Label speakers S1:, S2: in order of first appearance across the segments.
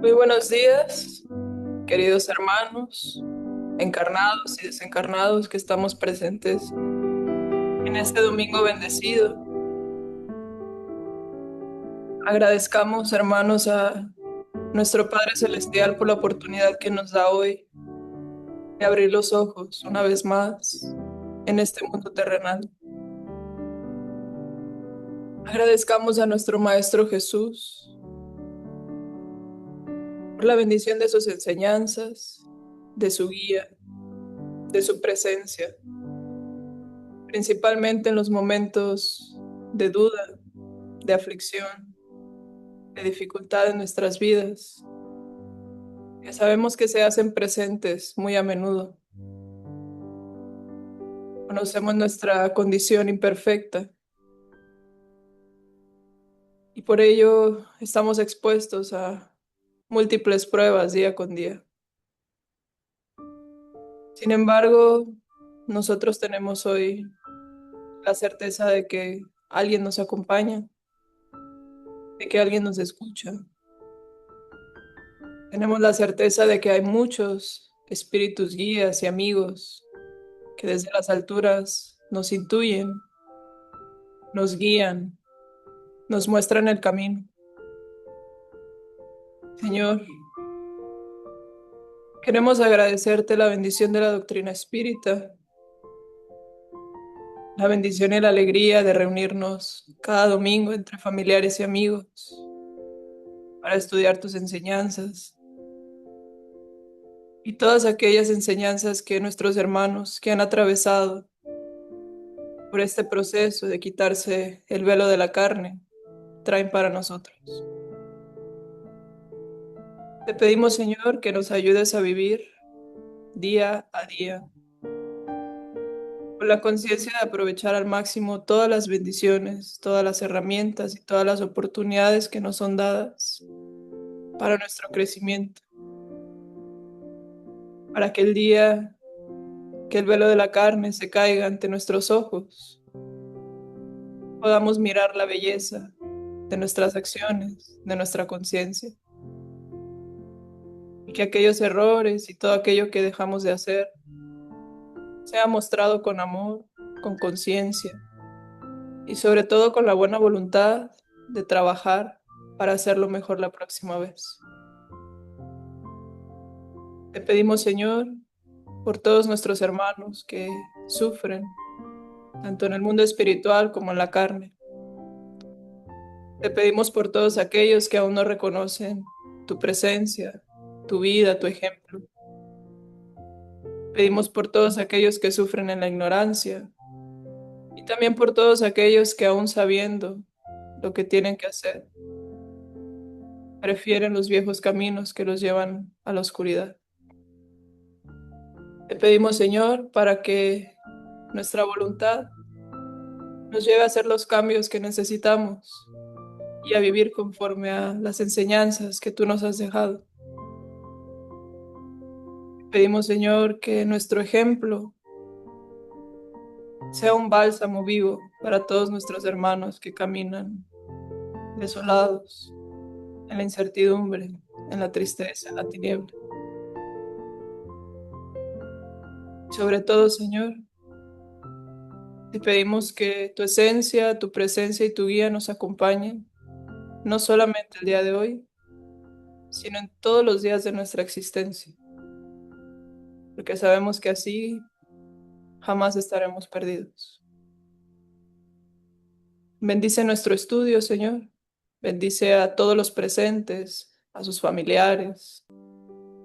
S1: Muy buenos días, queridos hermanos, encarnados y desencarnados que estamos presentes en este domingo bendecido. Agradezcamos, hermanos, a nuestro Padre Celestial por la oportunidad que nos da hoy de abrir los ojos una vez más en este mundo terrenal. Agradezcamos a nuestro Maestro Jesús por la bendición de sus enseñanzas, de su guía, de su presencia, principalmente en los momentos de duda, de aflicción, de dificultad en nuestras vidas, que sabemos que se hacen presentes muy a menudo. Conocemos nuestra condición imperfecta y por ello estamos expuestos a múltiples pruebas día con día. Sin embargo, nosotros tenemos hoy la certeza de que alguien nos acompaña, de que alguien nos escucha. Tenemos la certeza de que hay muchos espíritus guías y amigos que desde las alturas nos intuyen, nos guían, nos muestran el camino. Señor, queremos agradecerte la bendición de la doctrina espírita, la bendición y la alegría de reunirnos cada domingo entre familiares y amigos para estudiar tus enseñanzas y todas aquellas enseñanzas que nuestros hermanos que han atravesado por este proceso de quitarse el velo de la carne traen para nosotros. Te pedimos, Señor, que nos ayudes a vivir día a día con la conciencia de aprovechar al máximo todas las bendiciones, todas las herramientas y todas las oportunidades que nos son dadas para nuestro crecimiento, para que el día que el velo de la carne se caiga ante nuestros ojos, podamos mirar la belleza de nuestras acciones, de nuestra conciencia, y que aquellos errores y todo aquello que dejamos de hacer sea mostrado con amor, con conciencia y sobre todo con la buena voluntad de trabajar para hacerlo mejor la próxima vez. Te pedimos, Señor, por todos nuestros hermanos que sufren, tanto en el mundo espiritual como en la carne. Te pedimos por todos aquellos que aún no reconocen tu presencia, tu vida, tu ejemplo. Pedimos por todos aquellos que sufren en la ignorancia y también por todos aquellos que aún sabiendo lo que tienen que hacer, prefieren los viejos caminos que los llevan a la oscuridad. Te pedimos, Señor, para que nuestra voluntad nos lleve a hacer los cambios que necesitamos y a vivir conforme a las enseñanzas que tú nos has dejado. Te pedimos, Señor, que nuestro ejemplo sea un bálsamo vivo para todos nuestros hermanos que caminan desolados, en la incertidumbre, en la tristeza, en la tiniebla. Sobre todo, Señor, te pedimos que tu esencia, tu presencia y tu guía nos acompañen, no solamente el día de hoy, sino en todos los días de nuestra existencia, porque sabemos que así jamás estaremos perdidos. Bendice nuestro estudio, Señor. Bendice a todos los presentes, a sus familiares,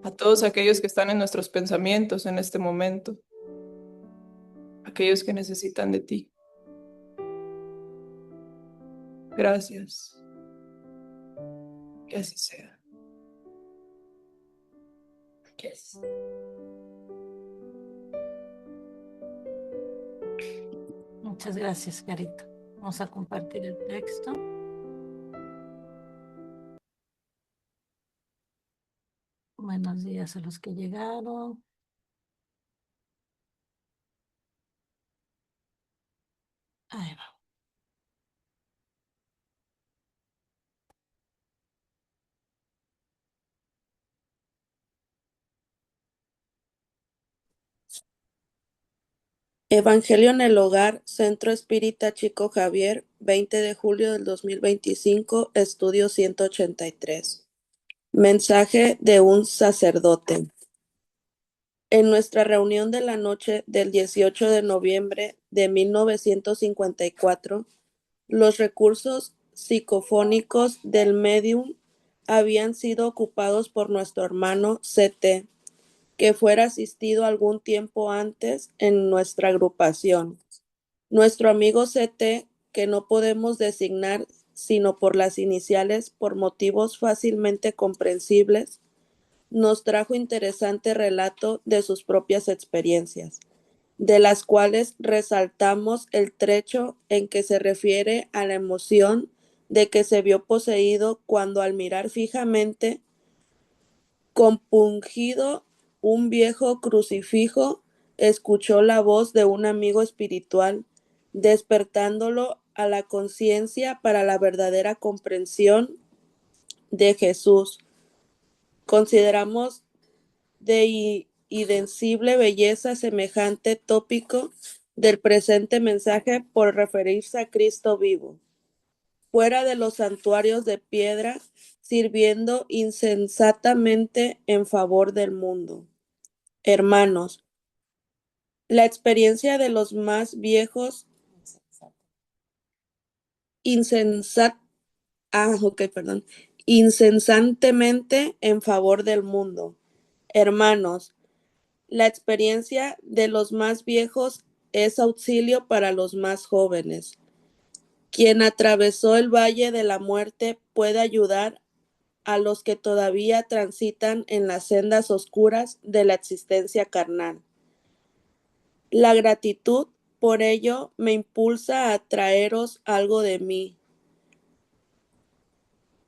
S1: a todos aquellos que están en nuestros pensamientos en este momento, aquellos que necesitan de ti. Gracias. Que así sea. Que así sea.
S2: Muchas gracias, Carito. Vamos a compartir el texto. Buenos días a los que llegaron. Ahí va.
S3: Evangelio en el Hogar, Centro Espírita Chico Javier, 20 de julio del 2025, estudio 183. Mensaje de un sacerdote. En nuestra reunión de la noche del 18 de noviembre de 1954, los recursos psicofónicos del medium habían sido ocupados por nuestro hermano CT, que fuera asistido algún tiempo antes en nuestra agrupación. Nuestro amigo CT, que no podemos designar sino por las iniciales por motivos fácilmente comprensibles, nos trajo interesante relato de sus propias experiencias, de las cuales resaltamos el trecho en que se refiere a la emoción de que se vio poseído cuando al mirar fijamente, compungido, un viejo crucifijo, escuchó la voz de un amigo espiritual, despertándolo a la conciencia para la verdadera comprensión de Jesús. Consideramos de invencible belleza semejante tópico del presente mensaje por referirse a Cristo vivo, fuera de los santuarios de piedra, sirviendo insensatamente en favor del mundo. Hermanos, la experiencia de los más viejos incesantemente en favor del mundo. Hermanos, la experiencia de los más viejos es auxilio para los más jóvenes. Quien atravesó el valle de la muerte puede ayudar a los que todavía transitan en las sendas oscuras de la existencia carnal. La gratitud por ello me impulsa a traeros algo de mí.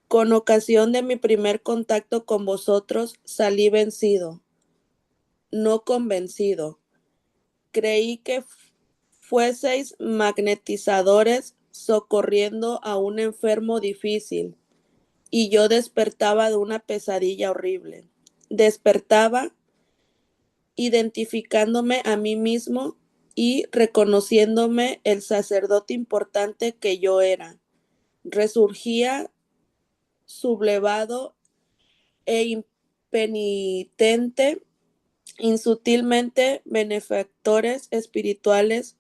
S3: Con ocasión de mi primer contacto con vosotros, salí vencido, no convencido. Creí que fueseis magnetizadores socorriendo a un enfermo difícil, y yo despertaba de una pesadilla horrible. Despertaba identificándome a mí mismo y reconociéndome el sacerdote importante que yo era. Resurgía sublevado e impenitente. Insutilmente, benefactores espirituales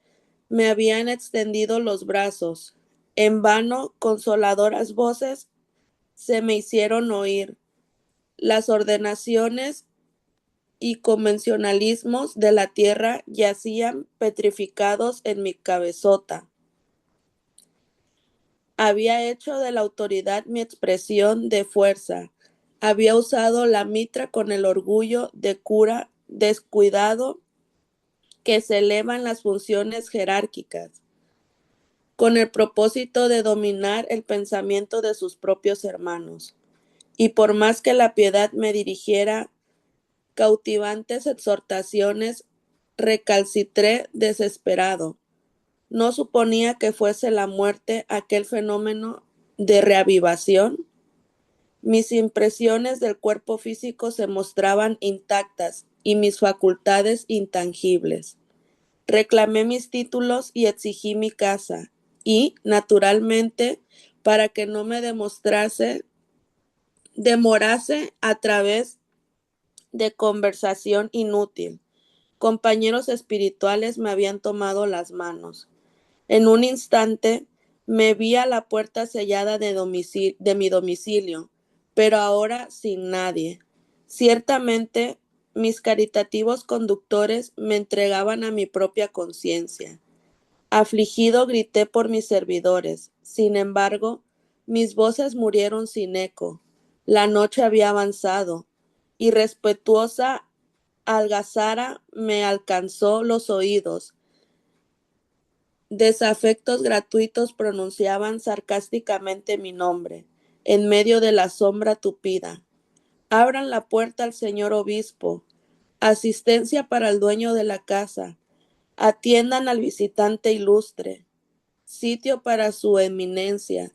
S3: me habían extendido los brazos. En vano, consoladoras voces se me hicieron oír. Las ordenaciones y convencionalismos de la tierra yacían petrificados en mi cabezota. Había hecho de la autoridad mi expresión de fuerza. Había usado la mitra con el orgullo de cura descuidado que se elevan las funciones jerárquicas, con el propósito de dominar el pensamiento de sus propios hermanos. Y por más que la piedad me dirigiera cautivantes exhortaciones, recalcitré desesperado. No suponía que fuese la muerte aquel fenómeno de reavivación. Mis impresiones del cuerpo físico se mostraban intactas y mis facultades intangibles. Reclamé mis títulos y exigí mi casa. Y, naturalmente, para que no me demorase a través de conversación inútil, compañeros espirituales me habían tomado las manos. En un instante me vi a la puerta sellada de mi domicilio, pero ahora sin nadie. Ciertamente, mis caritativos conductores me entregaban a mi propia conciencia. Afligido grité por mis servidores. Sin embargo, mis voces murieron sin eco. La noche había avanzado y respetuosa algazara me alcanzó los oídos. Desafectos gratuitos pronunciaban sarcásticamente mi nombre, en medio de la sombra tupida. Abran la puerta al señor obispo. Asistencia para el dueño de la casa. Atiendan al visitante ilustre. Sitio para su eminencia.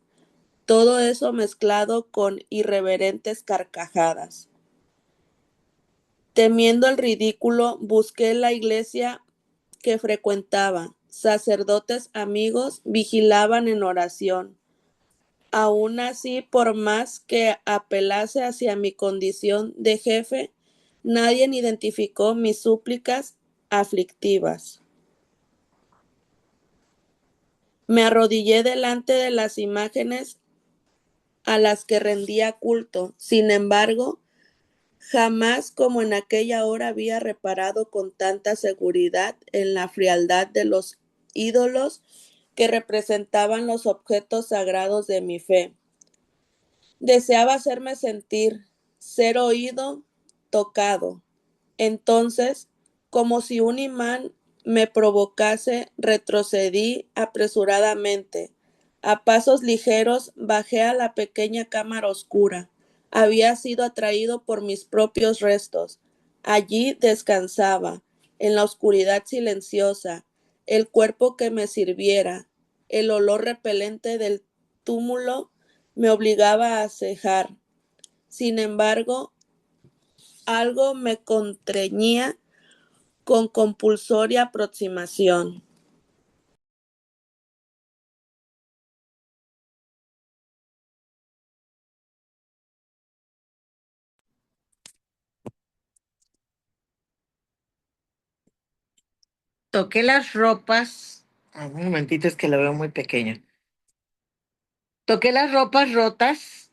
S3: Todo eso mezclado con irreverentes carcajadas. Temiendo el ridículo, busqué la iglesia que frecuentaba, sacerdotes amigos, vigilaban en oración. Aún así, por más que apelase hacia mi condición de jefe, nadie identificó mis súplicas aflictivas. Me arrodillé delante de las imágenes a las que rendía culto. Sin embargo, jamás como en aquella hora había reparado con tanta seguridad en la frialdad de los ídolos que representaban los objetos sagrados de mi fe. Deseaba hacerme sentir, ser oído, tocado. Entonces, como si un imán me provocase, retrocedí apresuradamente. A pasos ligeros bajé a la pequeña cámara oscura. Había sido atraído por mis propios restos. Allí descansaba, en la oscuridad silenciosa, el cuerpo que me sirviera. El olor repelente del túmulo me obligaba a cejar. Sin embargo, algo me contrañía con compulsoria aproximación.
S2: Toqué las ropas. Un momentito, es que lo veo muy pequeño. Toqué las ropas rotas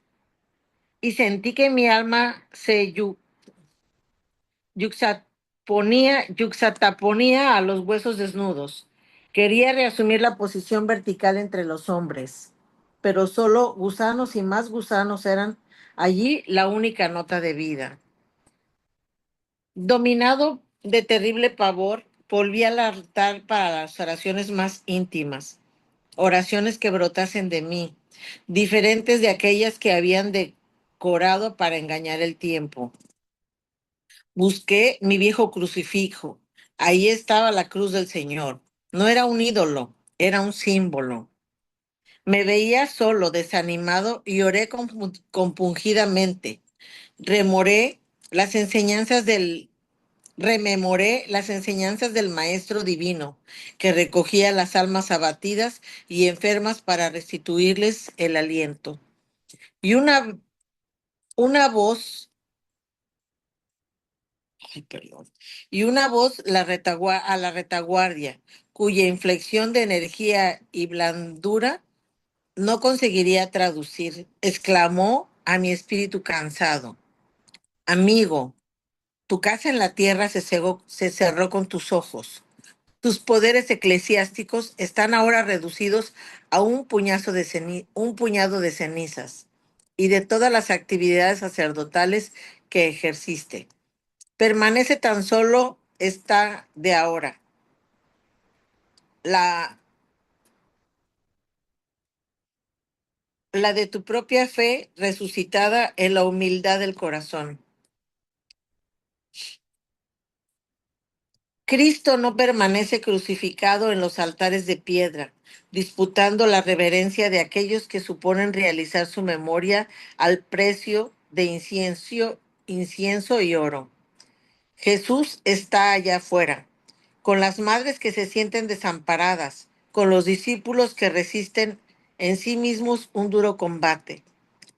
S2: y sentí que mi alma se yuxtaponía a los huesos desnudos. Quería reasumir la posición vertical entre los hombres, pero solo gusanos y más gusanos eran allí la única nota de vida. Dominado de terrible pavor, volví al altar para las oraciones más íntimas, oraciones que brotasen de mí, diferentes de aquellas que habían decorado para engañar el tiempo. Busqué mi viejo crucifijo. Ahí estaba la cruz del Señor. No era un ídolo, era un símbolo. Me veía solo, desanimado, y oré compungidamente. Remoré las enseñanzas del, rememoré las enseñanzas del Maestro Divino, que recogía las almas abatidas y enfermas para restituirles el aliento. Y una voz perdón, y una voz a la retaguardia, cuya inflexión de energía y blandura no conseguiría traducir, exclamó a mi espíritu cansado: Amigo, tu casa en la tierra se cerró con tus ojos. Tus poderes eclesiásticos están ahora reducidos a un puñado de cenizas y de todas las actividades sacerdotales que ejerciste. Permanece tan solo esta de ahora, la, la de tu propia fe resucitada en la humildad del corazón. Cristo no permanece crucificado en los altares de piedra, disputando la reverencia de aquellos que suponen realizar su memoria al precio de incienso y oro. Jesús está allá afuera, con las madres que se sienten desamparadas, con los discípulos que resisten en sí mismos un duro combate.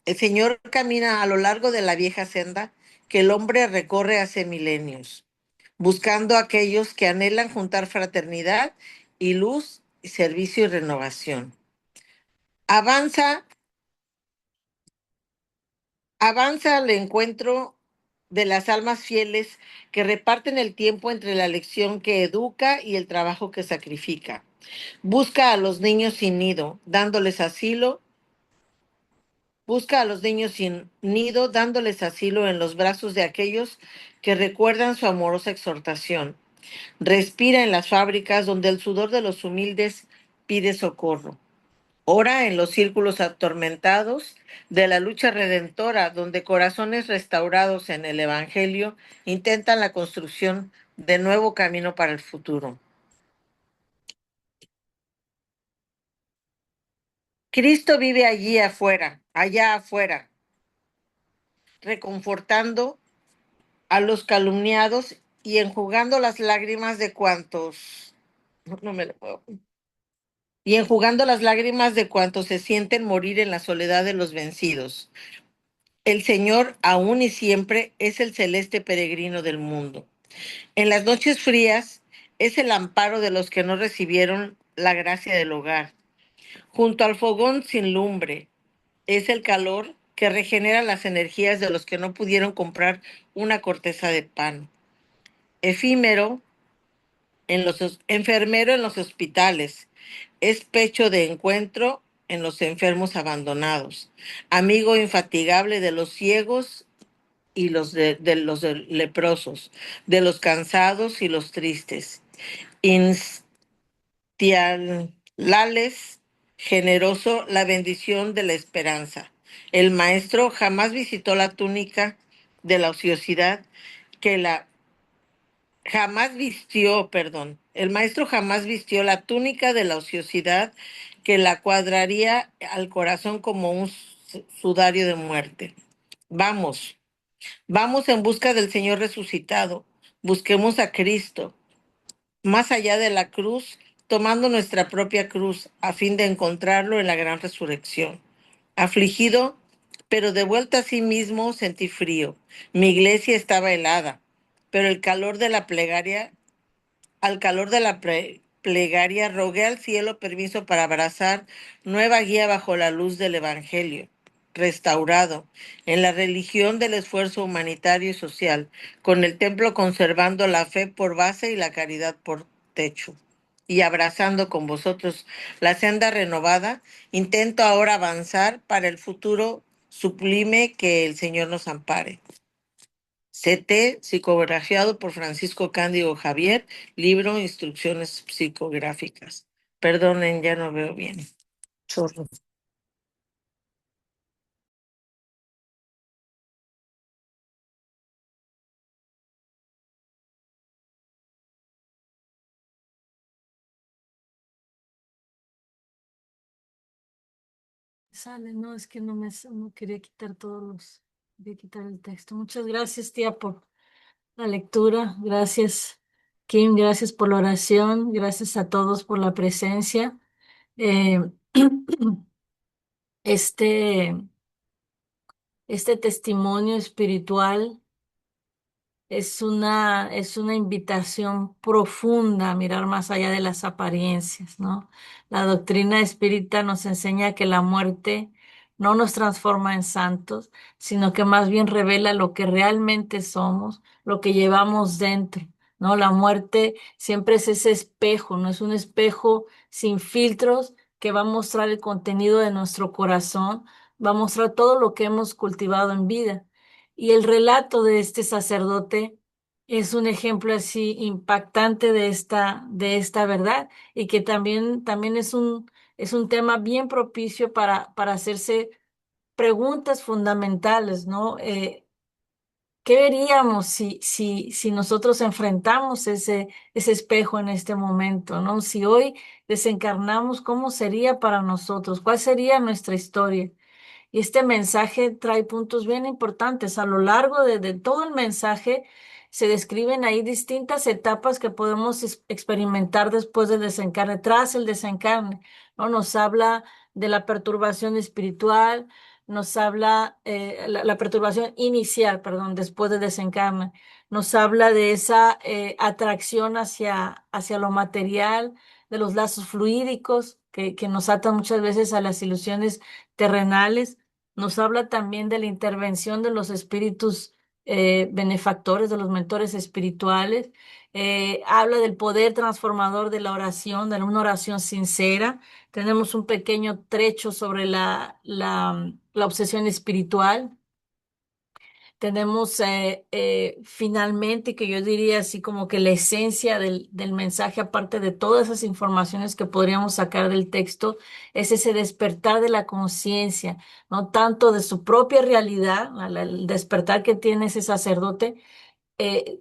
S2: El Señor camina a lo largo de la vieja senda que el hombre recorre hace milenios, buscando a aquellos que anhelan juntar fraternidad y luz, servicio y renovación. Avanza, avanza al encuentro de las almas fieles que reparten el tiempo entre la lección que educa y el trabajo que sacrifica. Busca a los niños sin nido, dándoles asilo. Busca a los niños sin nido, dándoles asilo en los brazos de aquellos que recuerdan su amorosa exhortación. Respira en las fábricas donde el sudor de los humildes pide socorro. Ora en los círculos atormentados de la lucha redentora, donde corazones restaurados en el Evangelio intentan la construcción de nuevo camino para el futuro. Cristo vive allí afuera, allá afuera, reconfortando a los calumniados y enjugando las lágrimas de cuantos No me lo puedo. Y enjugando las lágrimas de cuantos se sienten morir en la soledad de los vencidos. El Señor aún y siempre es el celeste peregrino del mundo. En las noches frías es el amparo de los que no recibieron la gracia del hogar. Junto al fogón sin lumbre es el calor que regenera las energías de los que no pudieron comprar una corteza de pan. Efímero enfermero en los hospitales, es pecho de encuentro en los enfermos abandonados, amigo infatigable de los ciegos y de los leprosos, de los cansados y los tristes, instialales, generoso, la bendición de la esperanza. El maestro jamás visitó la túnica de la ociosidad que la jamás vistió, perdón, el maestro jamás vistió la túnica de la ociosidad que la cuadraría al corazón como un sudario de muerte. Vamos, vamos en busca del Señor resucitado. Busquemos a Cristo, más allá de la cruz, tomando nuestra propia cruz, a fin de encontrarlo en la gran resurrección. Afligido, pero de vuelta a sí mismo, sentí frío. Mi iglesia estaba helada, pero al calor de la plegaria, rogué al cielo permiso para abrazar nueva guía bajo la luz del Evangelio, restaurado en la religión del esfuerzo humanitario y social, con el templo conservando la fe por base y la caridad por techo. Y abrazando con vosotros la senda renovada, intento ahora avanzar para el futuro sublime que el Señor nos ampare. CT, psicografiado por Francisco Cándido Javier, libro Instrucciones psicográficas. Perdonen, ya no veo bien. Chorro.
S4: Sale, no, es que no quería quitar quería quitar el texto. Muchas gracias, tía, por la lectura. Gracias, Kim, gracias por la oración. Gracias a todos por la presencia. Eh, este, este testimonio espiritual es una invitación profunda a mirar más allá de las apariencias, ¿no? La doctrina espírita nos enseña que la muerte no nos transforma en santos, sino que más bien revela lo que realmente somos, lo que llevamos dentro, ¿no? La muerte siempre es ese espejo, no es un espejo sin filtros que va a mostrar el contenido de nuestro corazón, va a mostrar todo lo que hemos cultivado en vida. Y el relato de este sacerdote es un ejemplo así impactante de esta verdad y que también es un tema bien propicio para hacerse preguntas fundamentales, ¿no? ¿Qué veríamos si nosotros enfrentamos ese espejo en este momento, ¿no? Si hoy desencarnamos, ¿cómo sería para nosotros? ¿Cuál sería nuestra historia? Y este mensaje trae puntos bien importantes. A lo largo de todo el mensaje se describen ahí distintas etapas que podemos experimentar después del desencarne, tras el desencarne, ¿no? Nos habla de la perturbación espiritual, nos habla la perturbación inicial, perdón, después del desencarne, nos habla de esa atracción hacia lo material, de los lazos fluídicos que nos atan muchas veces a las ilusiones terrenales. Nos habla también de la intervención de los espíritus benefactores, de los mentores espirituales. Habla del poder transformador de la oración, de una oración sincera. Tenemos un pequeño trecho sobre la obsesión espiritual. Tenemos finalmente, que yo diría así como que la esencia del mensaje, aparte de todas esas informaciones que podríamos sacar del texto, es ese despertar de la conciencia, no tanto de su propia realidad, el despertar que tiene ese sacerdote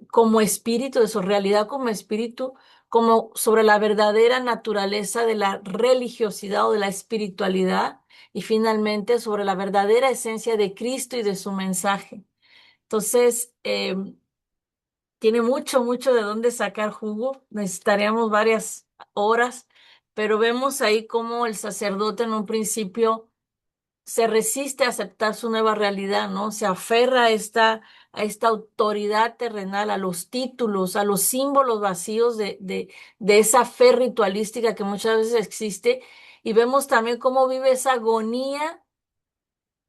S4: como espíritu, de su realidad como espíritu, como sobre la verdadera naturaleza de la religiosidad o de la espiritualidad, y finalmente sobre la verdadera esencia de Cristo y de su mensaje. Entonces, tiene mucho de dónde sacar jugo. Necesitaríamos varias horas, pero vemos ahí cómo el sacerdote en un principio se resiste a aceptar su nueva realidad, ¿no? Se aferra a esta autoridad terrenal, a los títulos, a los símbolos vacíos de esa fe ritualística que muchas veces existe. Y vemos también cómo vive esa agonía,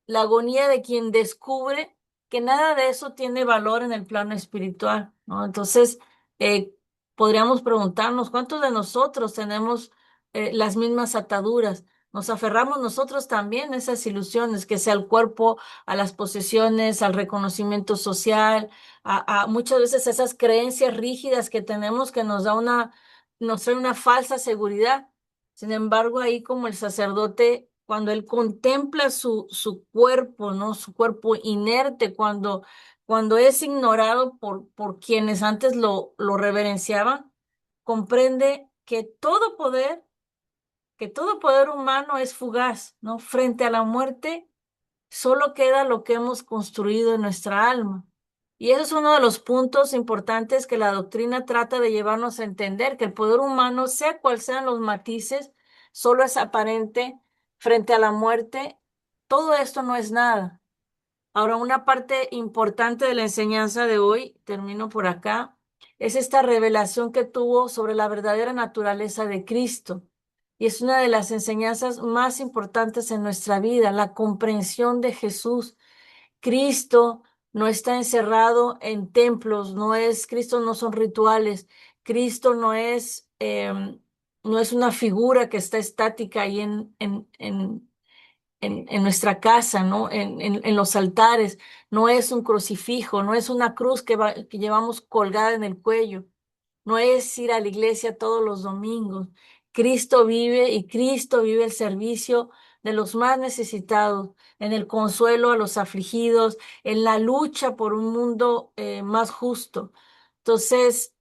S4: la agonía de quien descubre que nada de eso tiene valor en el plano espiritual, ¿no? Entonces, eh, podríamos preguntarnos, ¿cuántos de nosotros tenemos las mismas ataduras? Nos aferramos nosotros también a esas ilusiones, que sea el cuerpo, a las posesiones, al reconocimiento social, a muchas veces esas creencias rígidas que tenemos que nos trae una falsa seguridad. Sin embargo, ahí como el sacerdote, cuando él contempla su cuerpo, ¿no? Su cuerpo inerte, cuando es ignorado por quienes antes lo reverenciaban, comprende que todo poder humano es fugaz, ¿no? Frente a la muerte, solo queda lo que hemos construido en nuestra alma. Y ese es uno de los puntos importantes que la doctrina trata de llevarnos a entender, que el poder humano, sea cual sean los matices, solo es aparente frente a la muerte. Todo esto no es nada. Ahora, una parte importante de la enseñanza de hoy, termino por acá, es esta revelación que tuvo sobre la verdadera naturaleza de Cristo. Y es una de las enseñanzas más importantes en nuestra vida, la comprensión de Jesús. Cristo no está encerrado en templos, Cristo no son rituales, Cristo no es una figura que está estática ahí en nuestra casa, ¿no? En los altares, no es un crucifijo, no es una cruz que llevamos colgada en el cuello, no es ir a la iglesia todos los domingos. Cristo vive y Cristo vive el servicio de los más necesitados, en el consuelo a los afligidos, en la lucha por un mundo más justo. Entonces,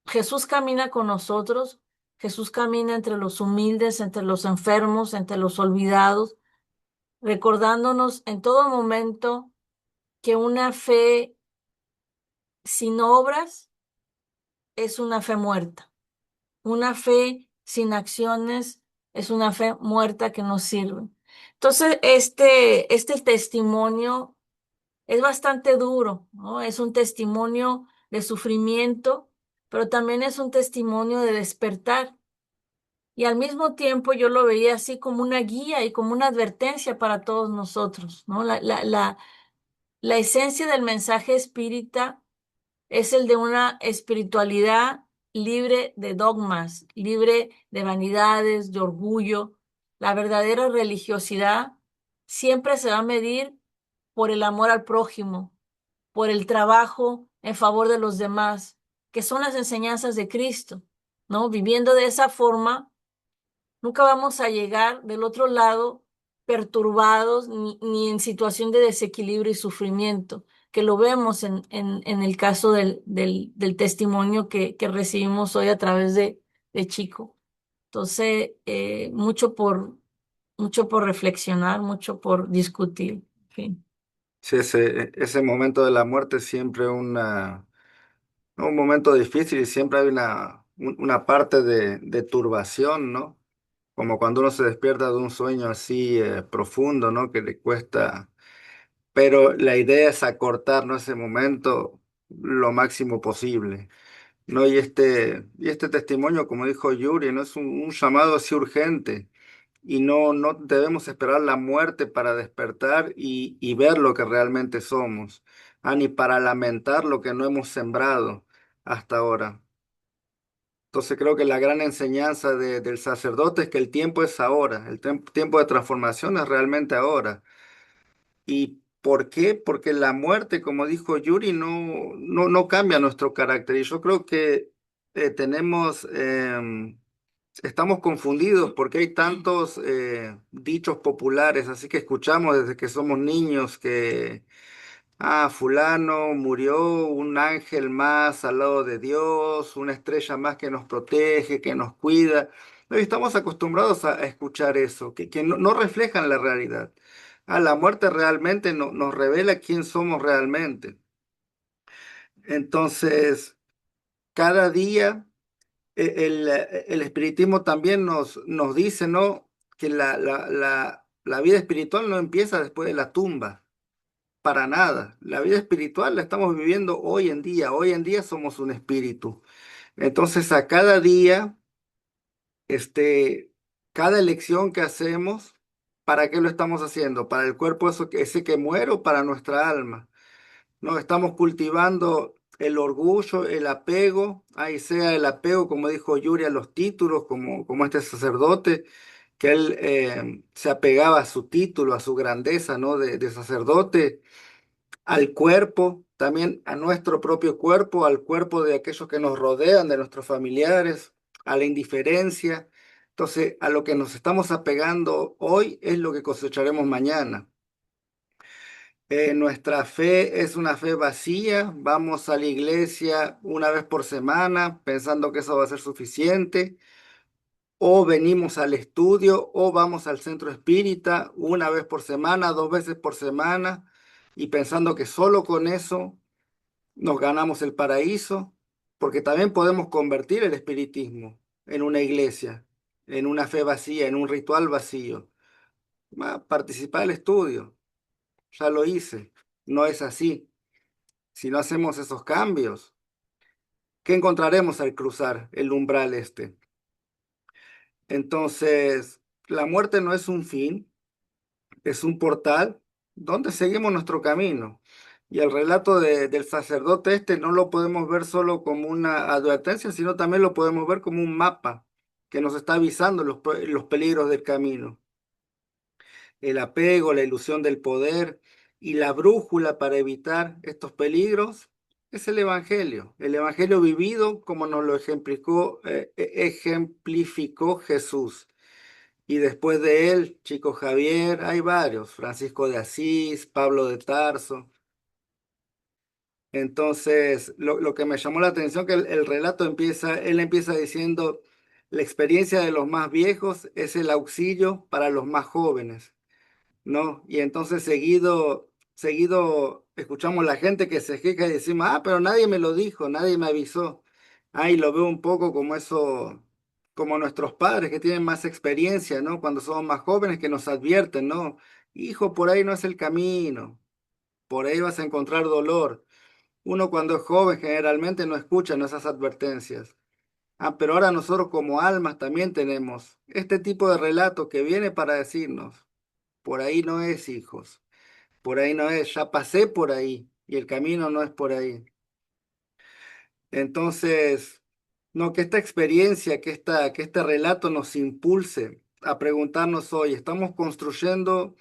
S4: Jesús camina con nosotros, Jesús camina entre los humildes, entre los enfermos, entre los olvidados, recordándonos en todo momento que una fe sin obras es una fe muerta. Una fe sin acciones es una fe muerta que no sirve. Entonces, este testimonio es bastante duro, ¿no? Es un testimonio de sufrimiento, pero también es un testimonio de despertar. Y al mismo tiempo yo lo veía así como una guía y como una advertencia para todos nosotros, ¿no? La esencia del mensaje espírita es el de una espiritualidad libre de dogmas, libre de vanidades, de orgullo. La verdadera religiosidad siempre se va a medir por el amor al prójimo, por el trabajo en favor de los demás, que son las enseñanzas de Cristo, ¿no? Viviendo de esa forma, nunca vamos a llegar del otro lado perturbados ni en situación de desequilibrio y sufrimiento, que lo vemos en el caso del testimonio que recibimos hoy a través de Chico. Entonces, mucho por reflexionar, mucho por discutir. En fin.
S5: Sí, ese momento de la muerte es siempre un momento difícil y siempre hay una parte de turbación, ¿no? Como cuando uno se despierta de un sueño así profundo, ¿no? Que le cuesta. Pero la idea es acortar, ¿no? Ese momento lo máximo posible, ¿no? Y este testimonio, como dijo Yuri, ¿no? Es un llamado así urgente. Y no debemos esperar la muerte para despertar y ver lo que realmente somos, ni para lamentar lo que no hemos sembrado hasta ahora. Entonces creo que la gran enseñanza del sacerdote es que el tiempo es ahora, el tiempo de transformación es realmente ahora. ¿Y por qué? Porque la muerte, como dijo Yuri, no cambia nuestro carácter. Y yo creo que estamos confundidos porque hay tantos dichos populares, así que escuchamos desde que somos niños que fulano murió, un ángel más al lado de Dios, una estrella más que nos protege, que nos cuida. No, y estamos acostumbrados a escuchar eso, que no reflejan la realidad. La muerte realmente nos revela quién somos realmente. Entonces, cada día el espiritismo también nos dice, ¿no? Que la vida espiritual no empieza después de la tumba, para nada. La vida espiritual la estamos viviendo hoy en día. Hoy en día somos un espíritu. Entonces, a cada día, este, cada elección que hacemos, ¿para qué lo estamos haciendo? ¿Para el cuerpo ese que muere o para nuestra alma? No, estamos cultivando el orgullo, el apego, ahí sea el apego, como dijo Yuri, a los títulos, como este sacerdote, que él se apegaba a su título, a su grandeza, ¿no? De sacerdote, al cuerpo, también a nuestro propio cuerpo, al cuerpo de aquellos que nos rodean, de nuestros familiares, a la indiferencia. Entonces, a lo que nos estamos apegando hoy es lo que cosecharemos mañana. Nuestra fe es una fe vacía, vamos a la iglesia una vez por semana pensando que eso va a ser suficiente, o venimos al estudio, o vamos al centro espírita una vez por semana, 2 veces por semana, y pensando que solo con eso nos ganamos el paraíso, porque también podemos convertir el espiritismo en una iglesia, en una fe vacía, en un ritual vacío. Participar del estudio, ya lo hice, no es así. Si no hacemos esos cambios, ¿qué encontraremos al cruzar el umbral este? Entonces, la muerte no es un fin, es un portal donde seguimos nuestro camino. Y el relato del sacerdote este no lo podemos ver solo como una advertencia, sino también lo podemos ver como un mapa que nos está avisando los peligros del camino. El apego, la ilusión del poder y la brújula para evitar estos peligros es el Evangelio vivido como nos lo ejemplificó Jesús. Y después de él, Chico Javier, hay varios, Francisco de Asís, Pablo de Tarso. Entonces, lo que me llamó la atención que el relato él empieza diciendo, la experiencia de los más viejos es el auxilio para los más jóvenes. ¿No? Y entonces seguido escuchamos la gente que se queja y decimos, pero nadie me lo dijo, nadie me avisó. Y lo veo un poco como eso, como nuestros padres que tienen más experiencia, ¿no? Cuando somos más jóvenes que nos advierten, ¿no? Hijo, por ahí no es el camino, por ahí vas a encontrar dolor. Uno cuando es joven generalmente no escucha esas advertencias. Pero ahora nosotros como almas también tenemos este tipo de relato que viene para decirnos, por ahí no es, hijos. Por ahí no es, ya pasé por ahí y el camino no es por ahí. Entonces, no, que esta experiencia, que este relato nos impulse a preguntarnos hoy, ¿estamos construyendo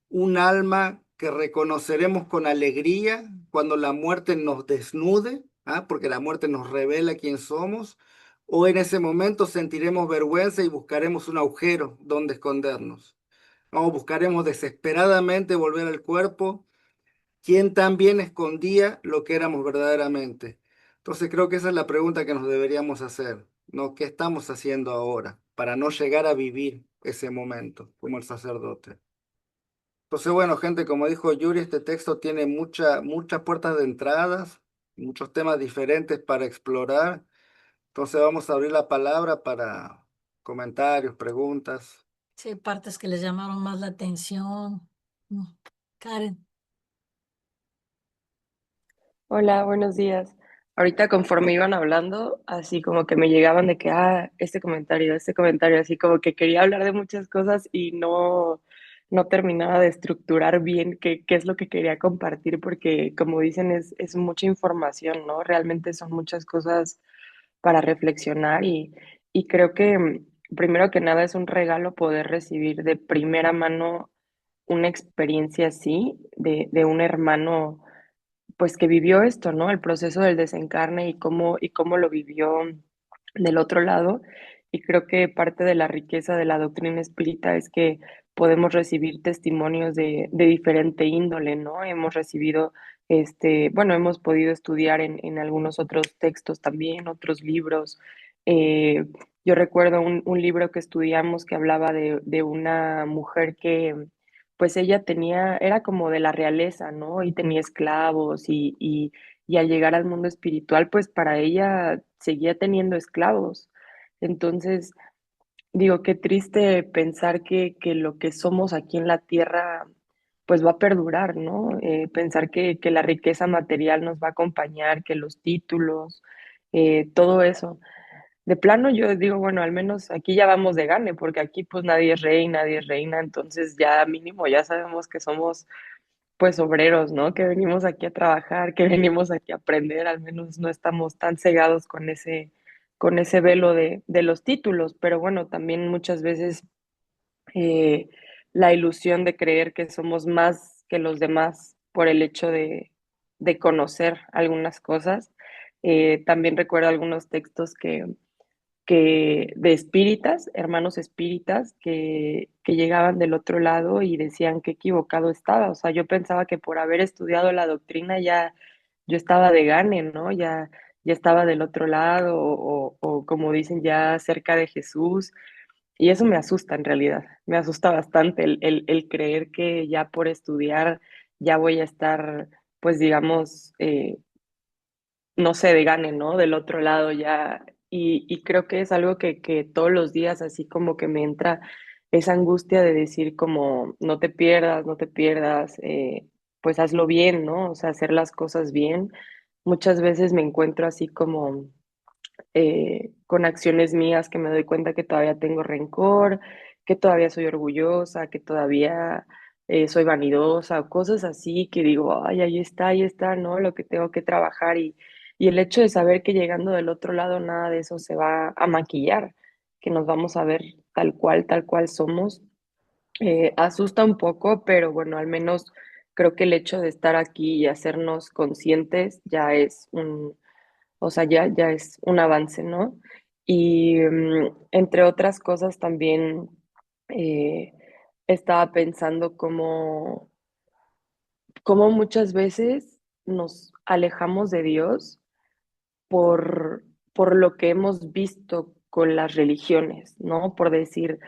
S5: un alma que reconoceremos con alegría cuando la muerte nos desnude? Porque la muerte nos revela quién somos. ¿O en ese momento sentiremos vergüenza y buscaremos un agujero donde escondernos? ¿O buscaremos desesperadamente volver al cuerpo? ¿Quién también escondía lo que éramos verdaderamente? Entonces creo que esa es la pregunta que nos deberíamos hacer, ¿no? ¿Qué estamos haciendo ahora para no llegar a vivir ese momento como el sacerdote? Entonces, bueno, gente, como dijo Yuri, este texto tiene muchas puertas de entradas, muchos temas diferentes para explorar. Entonces vamos a abrir la palabra para comentarios, preguntas.
S4: Sí, hay partes que les llamaron más la atención. Mm. Karen.
S6: Hola, buenos días. Ahorita conforme iban hablando, así como que me llegaban de que, este comentario, así como que quería hablar de muchas cosas y no terminaba de estructurar bien qué es lo que quería compartir, porque como dicen, es mucha información, ¿no? Realmente son muchas cosas para reflexionar y creo que primero que nada es un regalo poder recibir de primera mano una experiencia así de un hermano pues que vivió esto, ¿no? El proceso del desencarne y cómo lo vivió del otro lado. Y creo que parte de la riqueza de la doctrina espírita es que podemos recibir testimonios de diferente índole, ¿no? Hemos recibido, bueno, hemos podido estudiar en algunos otros textos también, otros libros. Eh, yo recuerdo un libro que estudiamos que hablaba de una mujer que pues ella tenía, era como de la realeza, ¿no? Y tenía esclavos y al llegar al mundo espiritual, pues para ella seguía teniendo esclavos. Entonces, digo, qué triste pensar que lo que somos aquí en la tierra pues va a perdurar, ¿no? Pensar que la riqueza material nos va a acompañar, que los títulos, todo eso. De plano yo digo, bueno, al menos aquí ya vamos de gane, porque aquí pues nadie es rey, nadie es reina, entonces ya mínimo ya sabemos que somos pues obreros, ¿no? Que venimos aquí a trabajar, que venimos aquí a aprender, al menos no estamos tan cegados con ese velo de los títulos, pero bueno, también muchas veces eh, la ilusión de creer que somos más que los demás por el hecho de conocer algunas cosas. También recuerdo algunos textos que de espíritas, hermanos espíritas, que llegaban del otro lado y decían que equivocado estaba. O sea, yo pensaba que por haber estudiado la doctrina ya yo estaba de gane, ¿no? Ya estaba del otro lado o como dicen, ya cerca de Jesús. Y eso me asusta en realidad, me asusta bastante el creer que ya por estudiar ya voy a estar, pues digamos, no sé, de gane, ¿no? Del otro lado ya. Y creo que es algo que todos los días así como que me entra esa angustia de decir como, no te pierdas, no te pierdas, pues hazlo bien, ¿no? O sea, hacer las cosas bien. Muchas veces me encuentro así como con acciones mías que me doy cuenta que todavía tengo rencor, que todavía soy orgullosa, que todavía soy vanidosa, o cosas así que digo, ay, ahí está, ¿no? Lo que tengo que trabajar y el hecho de saber que llegando del otro lado nada de eso se va a maquillar, que nos vamos a ver tal cual somos, asusta un poco, pero bueno, al menos creo que el hecho de estar aquí y hacernos conscientes ya es o sea, ya es un avance, ¿no? Y entre otras cosas también eh, estaba pensando cómo muchas veces nos alejamos de Dios por, por lo que hemos visto con las religiones, ¿no? Por decir,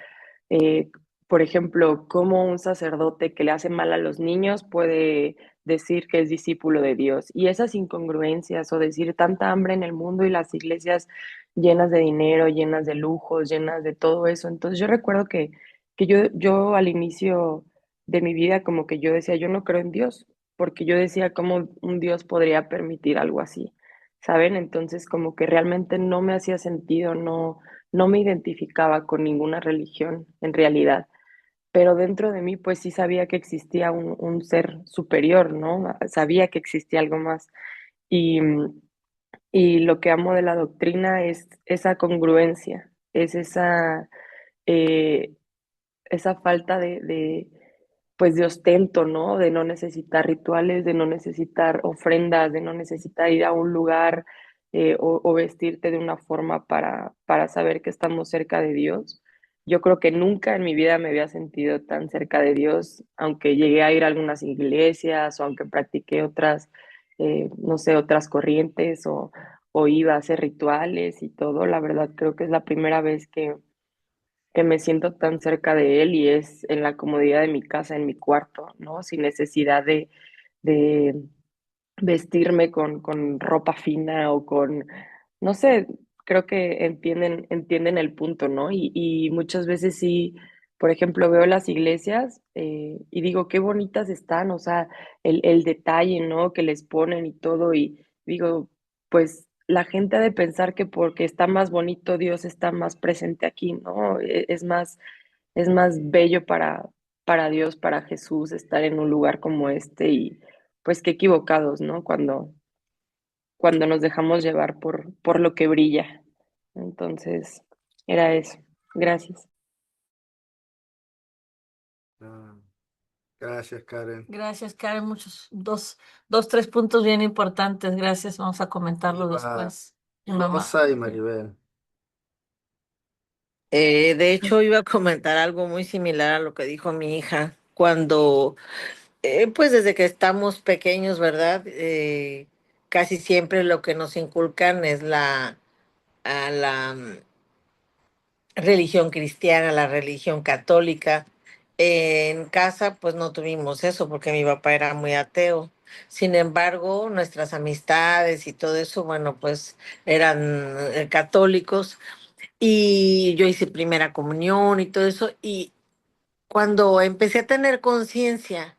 S6: eh, por ejemplo, cómo un sacerdote que le hace mal a los niños puede decir que es discípulo de Dios. Y esas incongruencias o decir tanta hambre en el mundo y las iglesias llenas de dinero, llenas de lujos, llenas de todo eso. Entonces yo recuerdo que yo al inicio de mi vida como que yo decía, yo no creo en Dios, porque yo decía cómo un Dios podría permitir algo así, ¿saben? Entonces como que realmente no me hacía sentido, no me identificaba con ninguna religión en realidad, pero dentro de mí pues sí sabía que existía un ser superior, ¿no? Sabía que existía algo más. Y, y lo que amo de la doctrina es esa congruencia, es eh, esa falta pues de ostento, ¿no? De no necesitar rituales, de no necesitar ofrendas, de no necesitar ir a un lugar o vestirte de una forma para saber que estamos cerca de Dios. Yo creo que nunca en mi vida me había sentido tan cerca de Dios, aunque llegué a ir a algunas iglesias o aunque practiqué otras, no sé, otras corrientes o iba a hacer rituales y todo. La verdad creo que es la primera vez que me siento tan cerca de él y es en la comodidad de mi casa, en mi cuarto, ¿no? Sin necesidad de vestirme con ropa fina o con, no sé, creo que entienden el punto, ¿no? Y muchas veces sí, por ejemplo, veo las iglesias y digo, qué bonitas están, o sea, el detalle, ¿no? Que les ponen y todo, y digo, pues la gente ha de pensar que porque está más bonito, Dios está más presente aquí, ¿no? Es más bello para Dios, para Jesús, estar en un lugar como este y pues qué equivocados, ¿no? Cuando nos dejamos llevar por lo que brilla. Entonces, era eso. Gracias.
S5: Ah, gracias, Karen.
S4: Gracias, Karen. Tres puntos bien importantes. Gracias. Vamos a comentarlo
S5: Iba
S4: después. Mi mamá.
S5: Rosa y Maribel.
S2: De hecho, iba a comentar algo muy similar a lo que dijo mi hija cuando, pues desde que estamos pequeños, ¿verdad? Casi siempre lo que nos inculcan es a la religión cristiana, la religión católica. En casa, pues no tuvimos eso porque mi papá era muy ateo. Sin embargo, nuestras amistades y todo eso, bueno, pues eran católicos. y yo hice primera comunión y todo eso. Y cuando empecé a tener conciencia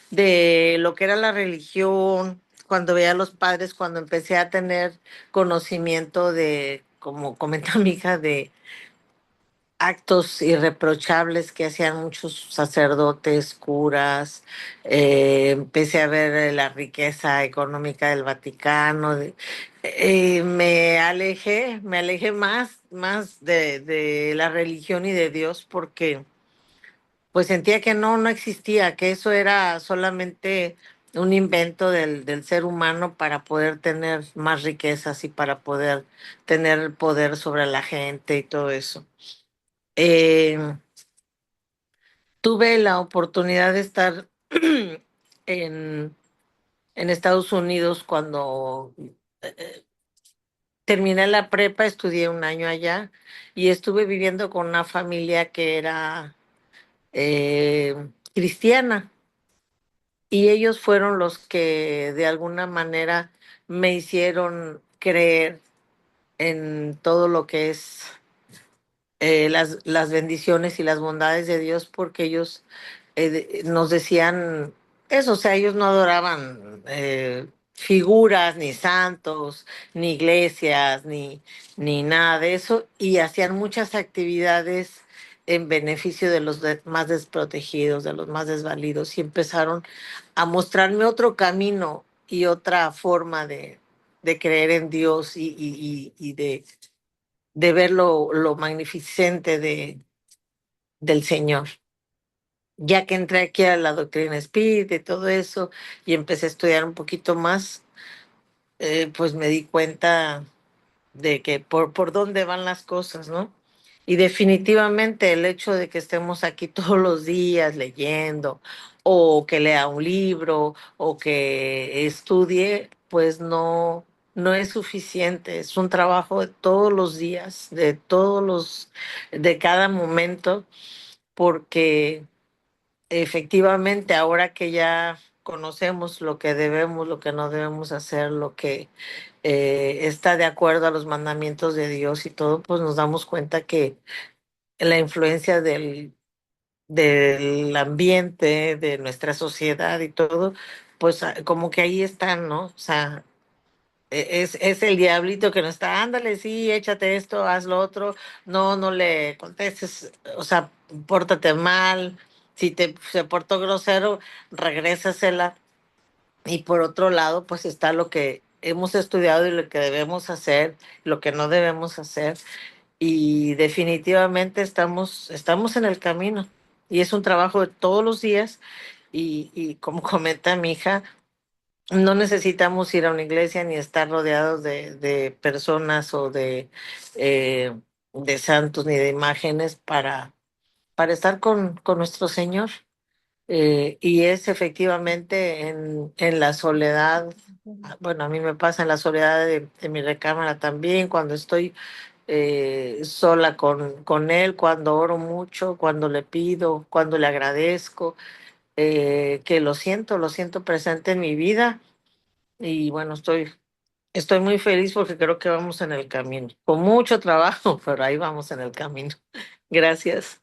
S2: de lo que era la religión, cuando veía a los padres, cuando empecé a tener conocimiento de, como comenta mi hija, de actos irreprochables que hacían muchos sacerdotes, curas, empecé a ver la riqueza económica del Vaticano, me alejé más de la religión y de Dios porque pues sentía que no existía, que eso era solamente un invento del ser humano para poder tener más riquezas y para poder tener poder sobre la gente y todo eso. Eh, Tuve la oportunidad de estar en, en Estados Unidos cuando terminé la prepa, estudié un año allá y estuve viviendo con una familia que era cristiana. Y ellos fueron los que de alguna manera me hicieron creer en todo lo que es las bendiciones y las bondades de Dios, porque ellos nos decían eso, o sea, ellos no adoraban figuras, ni santos, ni iglesias, ni nada de eso, y hacían muchas actividades en beneficio de los más desprotegidos, de los más desvalidos, y empezaron a mostrarme otro camino y otra forma de creer en Dios y de ver lo magnificente del Señor. Ya que entré aquí a la doctrina espírita y todo eso, y empecé a estudiar un poquito más, pues me di cuenta de que por dónde van las cosas, ¿no? Y definitivamente el hecho de que estemos aquí todos los días leyendo, o que lea un libro, o que estudie, pues no es suficiente. Es un trabajo de todos los días, de cada momento, porque efectivamente, ahora que ya conocemos lo que debemos, lo que no debemos hacer, lo que está de acuerdo a los mandamientos de Dios y todo, pues nos damos cuenta que la influencia del ambiente, de nuestra sociedad y todo, pues como que ahí están, ¿no? O sea, es el diablito que nos está, ándale, sí, échate esto, haz lo otro, no le contestes, o sea, pórtate mal, si se portó grosero, regrésasela. Y por otro lado, pues está lo que hemos estudiado y lo que debemos hacer, lo que no debemos hacer, y definitivamente estamos en el camino. Y es un trabajo de todos los días, y como comenta mi hija, no necesitamos ir a una iglesia ni estar rodeados de personas o de santos ni de imágenes para estar con nuestro Señor. Y es efectivamente en la soledad, bueno, a mí me pasa en la soledad de mi recámara también, cuando estoy sola con Él, cuando oro mucho, cuando le pido, cuando le agradezco, que lo siento presente en mi vida. Y bueno, estoy muy feliz porque creo que vamos en el camino. Con mucho trabajo, pero ahí vamos en el camino. Gracias.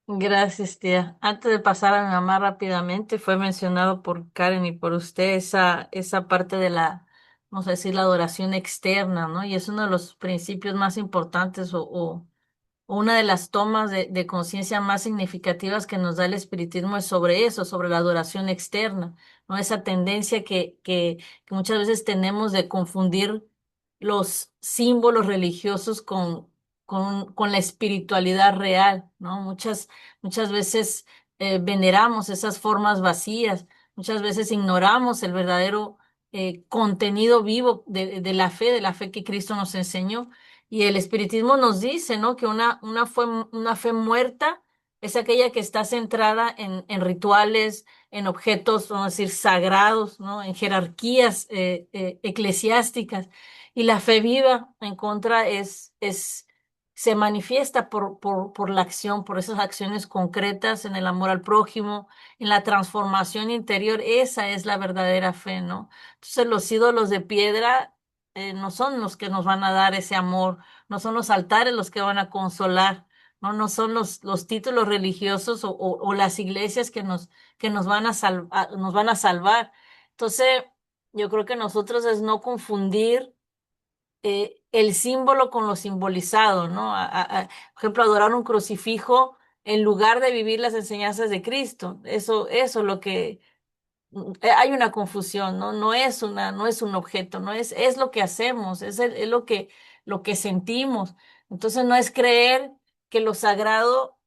S4: Gracias, tía. Antes de pasar a mi mamá rápidamente, fue mencionado por Karen y por usted esa parte de vamos a decir, la adoración externa, ¿no? Y es uno de los principios más importantes o una de las tomas de conciencia más significativas que nos da el espiritismo es sobre eso, sobre la adoración externa, ¿no? Esa tendencia que muchas veces tenemos de confundir los símbolos religiosos con la espiritualidad real, ¿no? Muchas veces veneramos esas formas vacías, muchas veces ignoramos el verdadero contenido vivo de la fe que Cristo nos enseñó. Y el espiritismo nos dice, ¿no? Que una fe muerta es aquella que está centrada en rituales, en objetos, vamos a decir, sagrados, ¿no? En jerarquías eclesiásticas. Y la fe viva, en contra, se manifiesta por la acción, por esas acciones concretas en el amor al prójimo, en la transformación interior. Esa es la verdadera fe, ¿no? Entonces, los ídolos de piedra no son los que nos van a dar ese amor, no son los altares los que van a consolar, no son los títulos religiosos o las iglesias que nos van nos van a salvar. Entonces, yo creo que nosotros es no confundir el símbolo con lo simbolizado, ¿no? Por ejemplo, adorar un crucifijo en lugar de vivir las enseñanzas de Cristo. Eso es lo que hay una confusión, ¿no? No es un objeto, es lo que hacemos, es lo que sentimos. Entonces no es creer que lo sagrado,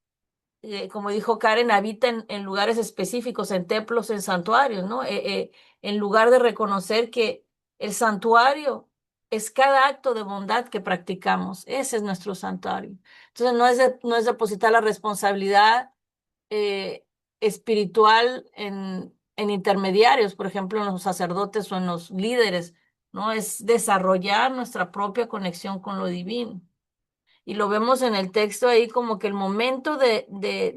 S4: como dijo Karen, habita en lugares específicos, en templos, en santuarios, ¿no? En lugar de reconocer que el santuario es cada acto de bondad que practicamos, ese es nuestro santuario. Entonces no es depositar la responsabilidad eh, espiritual en intermediarios, por ejemplo, en los sacerdotes o en los líderes, ¿no? Es desarrollar nuestra propia conexión con lo divino. Y lo vemos en el texto ahí como que el momento de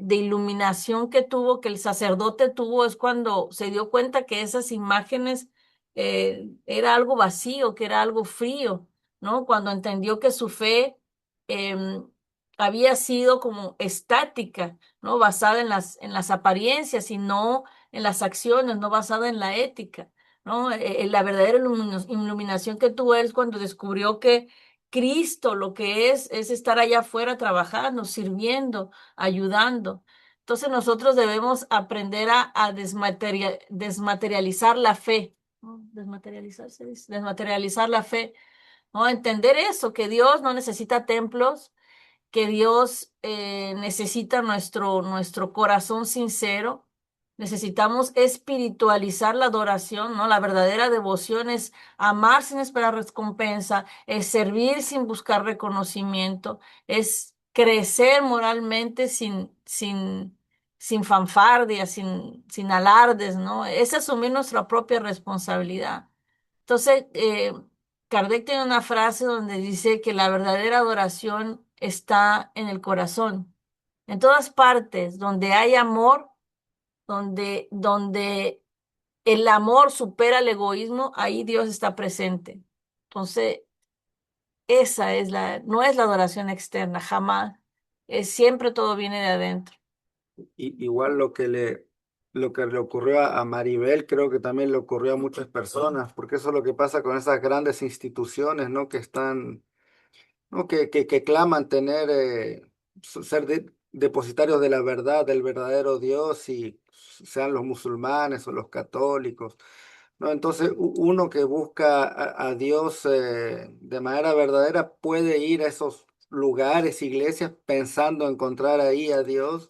S4: iluminación que tuvo, que el sacerdote tuvo, es cuando se dio cuenta que esas imágenes era algo vacío, que era algo frío, ¿no? Cuando entendió que su fe em, había sido como estática, ¿no? Basada en las apariencias y no en las acciones, no basada en la ética, ¿no? La verdadera iluminación que tuvo él cuando descubrió que Cristo lo que es estar allá afuera trabajando, sirviendo, ayudando. Entonces nosotros debemos aprender a desmaterializar la fe, ¿no? Desmaterializar, se dice, desmaterializar la fe, ¿no? Entender eso, que Dios no necesita templos, que Dios necesita nuestro corazón sincero. Necesitamos espiritualizar la adoración, ¿no? La verdadera devoción es amar sin esperar recompensa, es servir sin buscar reconocimiento, es crecer moralmente sin fanfardia, sin alardes, ¿no? Es asumir nuestra propia responsabilidad. Entonces, Kardec tiene una frase donde dice que la verdadera adoración está en el corazón. En todas partes donde hay amor, donde el amor supera el egoísmo, ahí Dios está presente. Entonces, no es la adoración externa, jamás. Es siempre todo viene de adentro.
S5: Igual lo que le ocurrió a Maribel, creo que también le ocurrió a muchas personas, porque eso es lo que pasa con esas grandes instituciones, ¿no? Que están, ¿no? Que claman tener, ser depositarios de la verdad, del verdadero Dios, y sean los musulmanes o los católicos, ¿no? Entonces, uno que busca a Dios de manera verdadera puede ir a esos lugares, iglesias, pensando encontrar ahí a Dios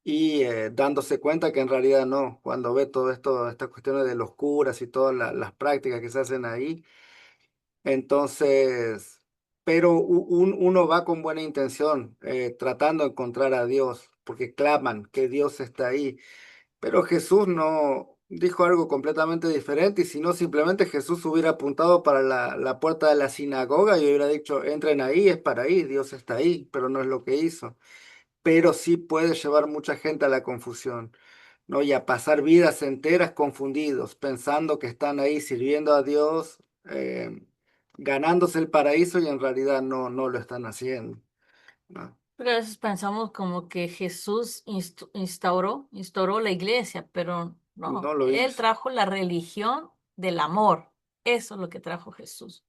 S5: y dándose cuenta que en realidad no, cuando ve todo esto, estas cuestiones de los curas y todas las prácticas que se hacen ahí, entonces, pero uno va con buena intención, tratando de encontrar a Dios, porque claman que Dios está ahí, pero Jesús no dijo algo completamente diferente, y si no, simplemente Jesús hubiera apuntado para la puerta de la sinagoga y hubiera dicho, entren ahí, es para ahí, Dios está ahí, pero no es lo que hizo. Pero sí puede llevar mucha gente a la confusión, ¿no? Y a pasar vidas enteras confundidos, pensando que están ahí sirviendo a Dios, ganándose el paraíso, y en realidad no lo están haciendo, ¿no?
S4: Pero a veces pensamos como que Jesús instauró la iglesia, pero no,
S5: No lo
S4: Él
S5: hizo.
S4: trajo la religión del amor. Eso es lo que trajo Jesús.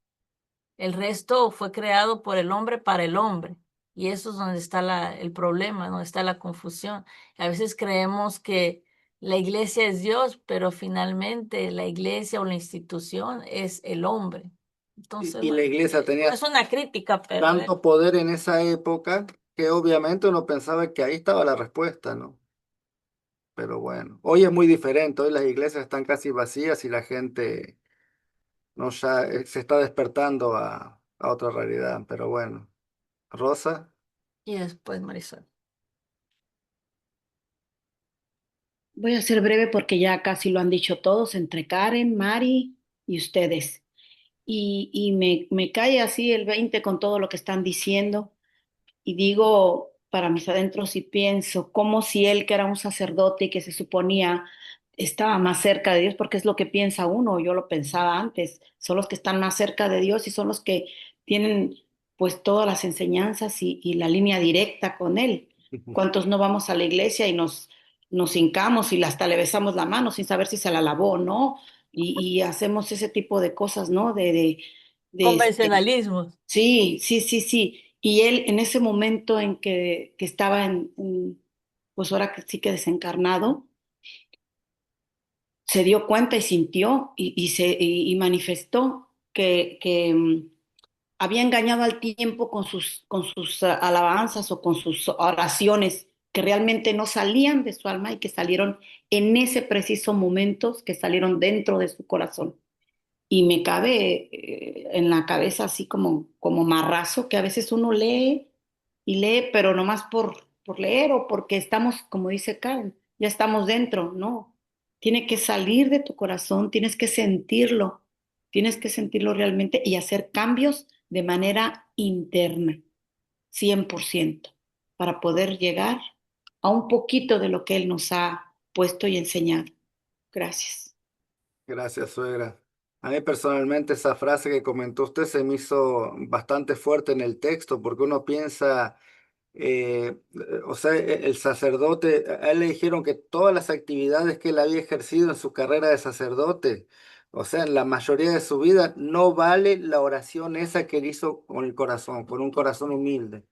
S4: El resto fue creado por el hombre para el hombre. Y eso es donde está el problema, donde está la confusión. A veces creemos que la iglesia es Dios, pero finalmente la iglesia o la institución es el hombre. Entonces,
S5: Y la
S4: bueno,
S5: iglesia
S4: no
S5: tenía
S4: es una crítica, pero
S5: tanto poder en esa época que obviamente uno pensaba que ahí estaba la respuesta, ¿no? Pero bueno, hoy es muy diferente, hoy las iglesias están casi vacías y la gente no ya se está despertando a otra realidad, pero bueno. Rosa,
S4: y después Marisol.
S7: Voy a ser breve porque ya casi lo han dicho todos, entre Karen, Mari y ustedes. Y me cae así el 20 con todo lo que están diciendo. Y digo, para mis adentros y pienso, como si él, que era un sacerdote y que se suponía estaba más cerca de Dios, porque es lo que piensa uno, yo lo pensaba antes, son los que están más cerca de Dios y son los que tienen pues todas las enseñanzas y la línea directa con Él. ¿Cuántos no vamos a la iglesia y nos hincamos y hasta le besamos la mano sin saber si se la lavó o no? Y hacemos ese tipo de cosas, ¿no?
S4: Convencionalismos.
S7: Sí, sí, sí, sí. Y él en ese momento en que estaba pues ahora que sí que desencarnado, se dio cuenta y sintió y manifestó que había engañado al tiempo con sus alabanzas o con sus oraciones que realmente no salían de su alma y que salieron en ese preciso momento, que salieron dentro de su corazón. Y me cabe en la cabeza así como marrazo, que a veces uno lee y lee, pero nomás por leer o porque estamos, como dice Karen, ya estamos dentro, no. Tiene que salir de tu corazón, tienes que sentirlo realmente y hacer cambios de manera interna, 100%, para poder llegar a un poquito de lo que Él nos ha puesto y enseñado. Gracias.
S5: Gracias, suegra. A mí personalmente esa frase que comentó usted se me hizo bastante fuerte en el texto, porque uno piensa, o sea, el sacerdote, a él le dijeron que todas las actividades que él había ejercido en su carrera de sacerdote, o sea, en la mayoría de su vida, no vale la oración esa que él hizo con el corazón, con un corazón humilde.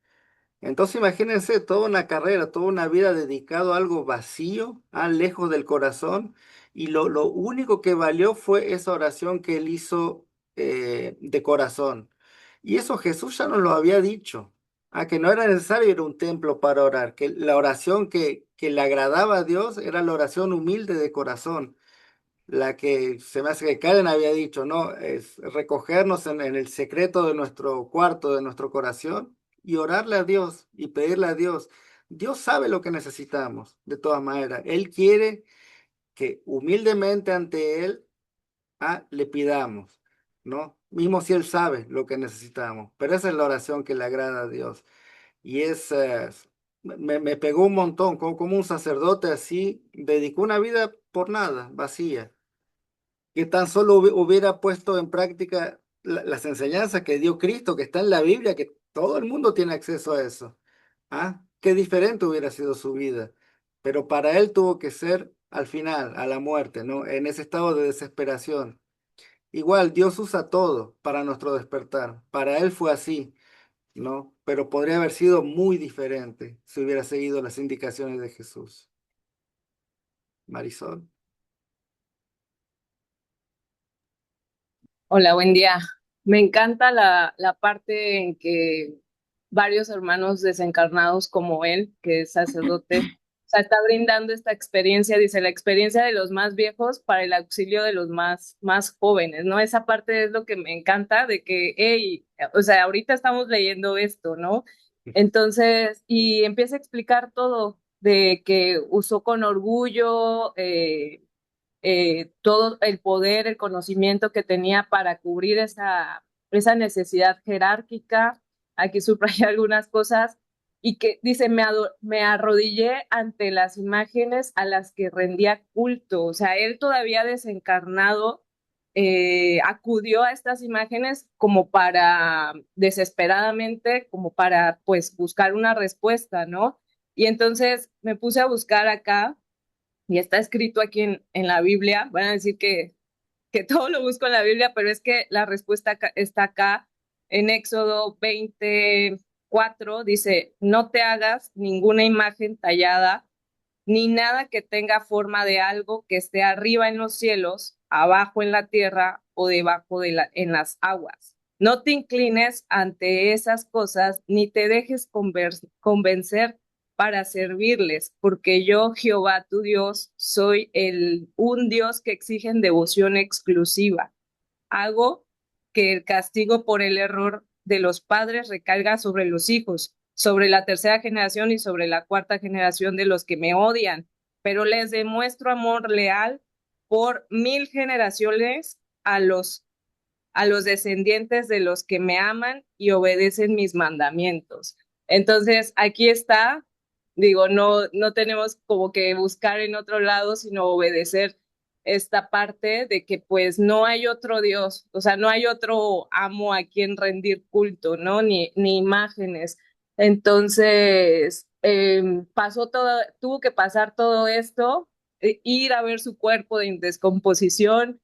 S5: Entonces imagínense toda una carrera, toda una vida dedicado a algo vacío, lejos del corazón, y lo único que valió fue esa oración que él hizo de corazón. Y eso Jesús ya nos lo había dicho, que no era necesario ir a un templo para orar, que la oración que le agradaba a Dios era la oración humilde de corazón, la que se me hace que Karen había dicho, ¿no? Es recogernos en el secreto de nuestro cuarto, de nuestro corazón, y orarle a Dios y pedirle a Dios. Dios sabe lo que necesitamos, de todas maneras. Él quiere que humildemente ante Él le pidamos, ¿no? Mismo si Él sabe lo que necesitamos. Pero esa es la oración que le agrada a Dios. Y me pegó un montón, como un sacerdote así, dedicó una vida por nada, vacía, que tan solo hubiera puesto en práctica las enseñanzas que dio Cristo, que está en la Biblia, que todo el mundo tiene acceso a eso. Qué diferente hubiera sido su vida. Pero para él tuvo que ser al final, a la muerte, ¿no? En ese estado de desesperación. Igual, Dios usa todo para nuestro despertar. Para él fue así, ¿no? Pero podría haber sido muy diferente si hubiera seguido las indicaciones de Jesús. Marisol.
S8: Hola, buen día. Me encanta la parte en que varios hermanos desencarnados como él, que es sacerdote, o sea, está brindando esta experiencia, dice, la experiencia de los más viejos para el auxilio de los más jóvenes, ¿no? Esa parte es lo que me encanta de que, hey, o sea, ahorita estamos leyendo esto, ¿no? Entonces, y empieza a explicar todo de que usó con orgullo, todo el poder, el conocimiento que tenía para cubrir esa necesidad jerárquica. Aquí subrayé algunas cosas y que dice, me arrodillé ante las imágenes a las que rendía culto. O sea, él todavía desencarnado acudió a estas imágenes como para, desesperadamente, como para, pues, buscar una respuesta, ¿no? Y entonces me puse a buscar acá y está escrito aquí en la Biblia. Van a decir que todo lo busco en la Biblia, pero es que la respuesta está acá en Éxodo 24, dice, no te hagas ninguna imagen tallada, ni nada que tenga forma de algo que esté arriba en los cielos, abajo en la tierra o debajo en las aguas. No te inclines ante esas cosas, ni te dejes convencer para servirles, porque yo, Jehová tu Dios, soy un Dios que exigen devoción exclusiva. Hago que el castigo por el error de los padres recaiga sobre los hijos, sobre la tercera generación y sobre la cuarta generación de los que me odian, pero les demuestro amor leal por 1000 generaciones a los descendientes de los que me aman y obedecen mis mandamientos. Entonces, aquí está, digo, no tenemos como que buscar en otro lado, sino obedecer esta parte de que pues no hay otro Dios, o sea, no hay otro amo a quien rendir culto, ¿no? Ni imágenes. Entonces, pasó todo, tuvo que pasar todo esto, ir a ver su cuerpo en descomposición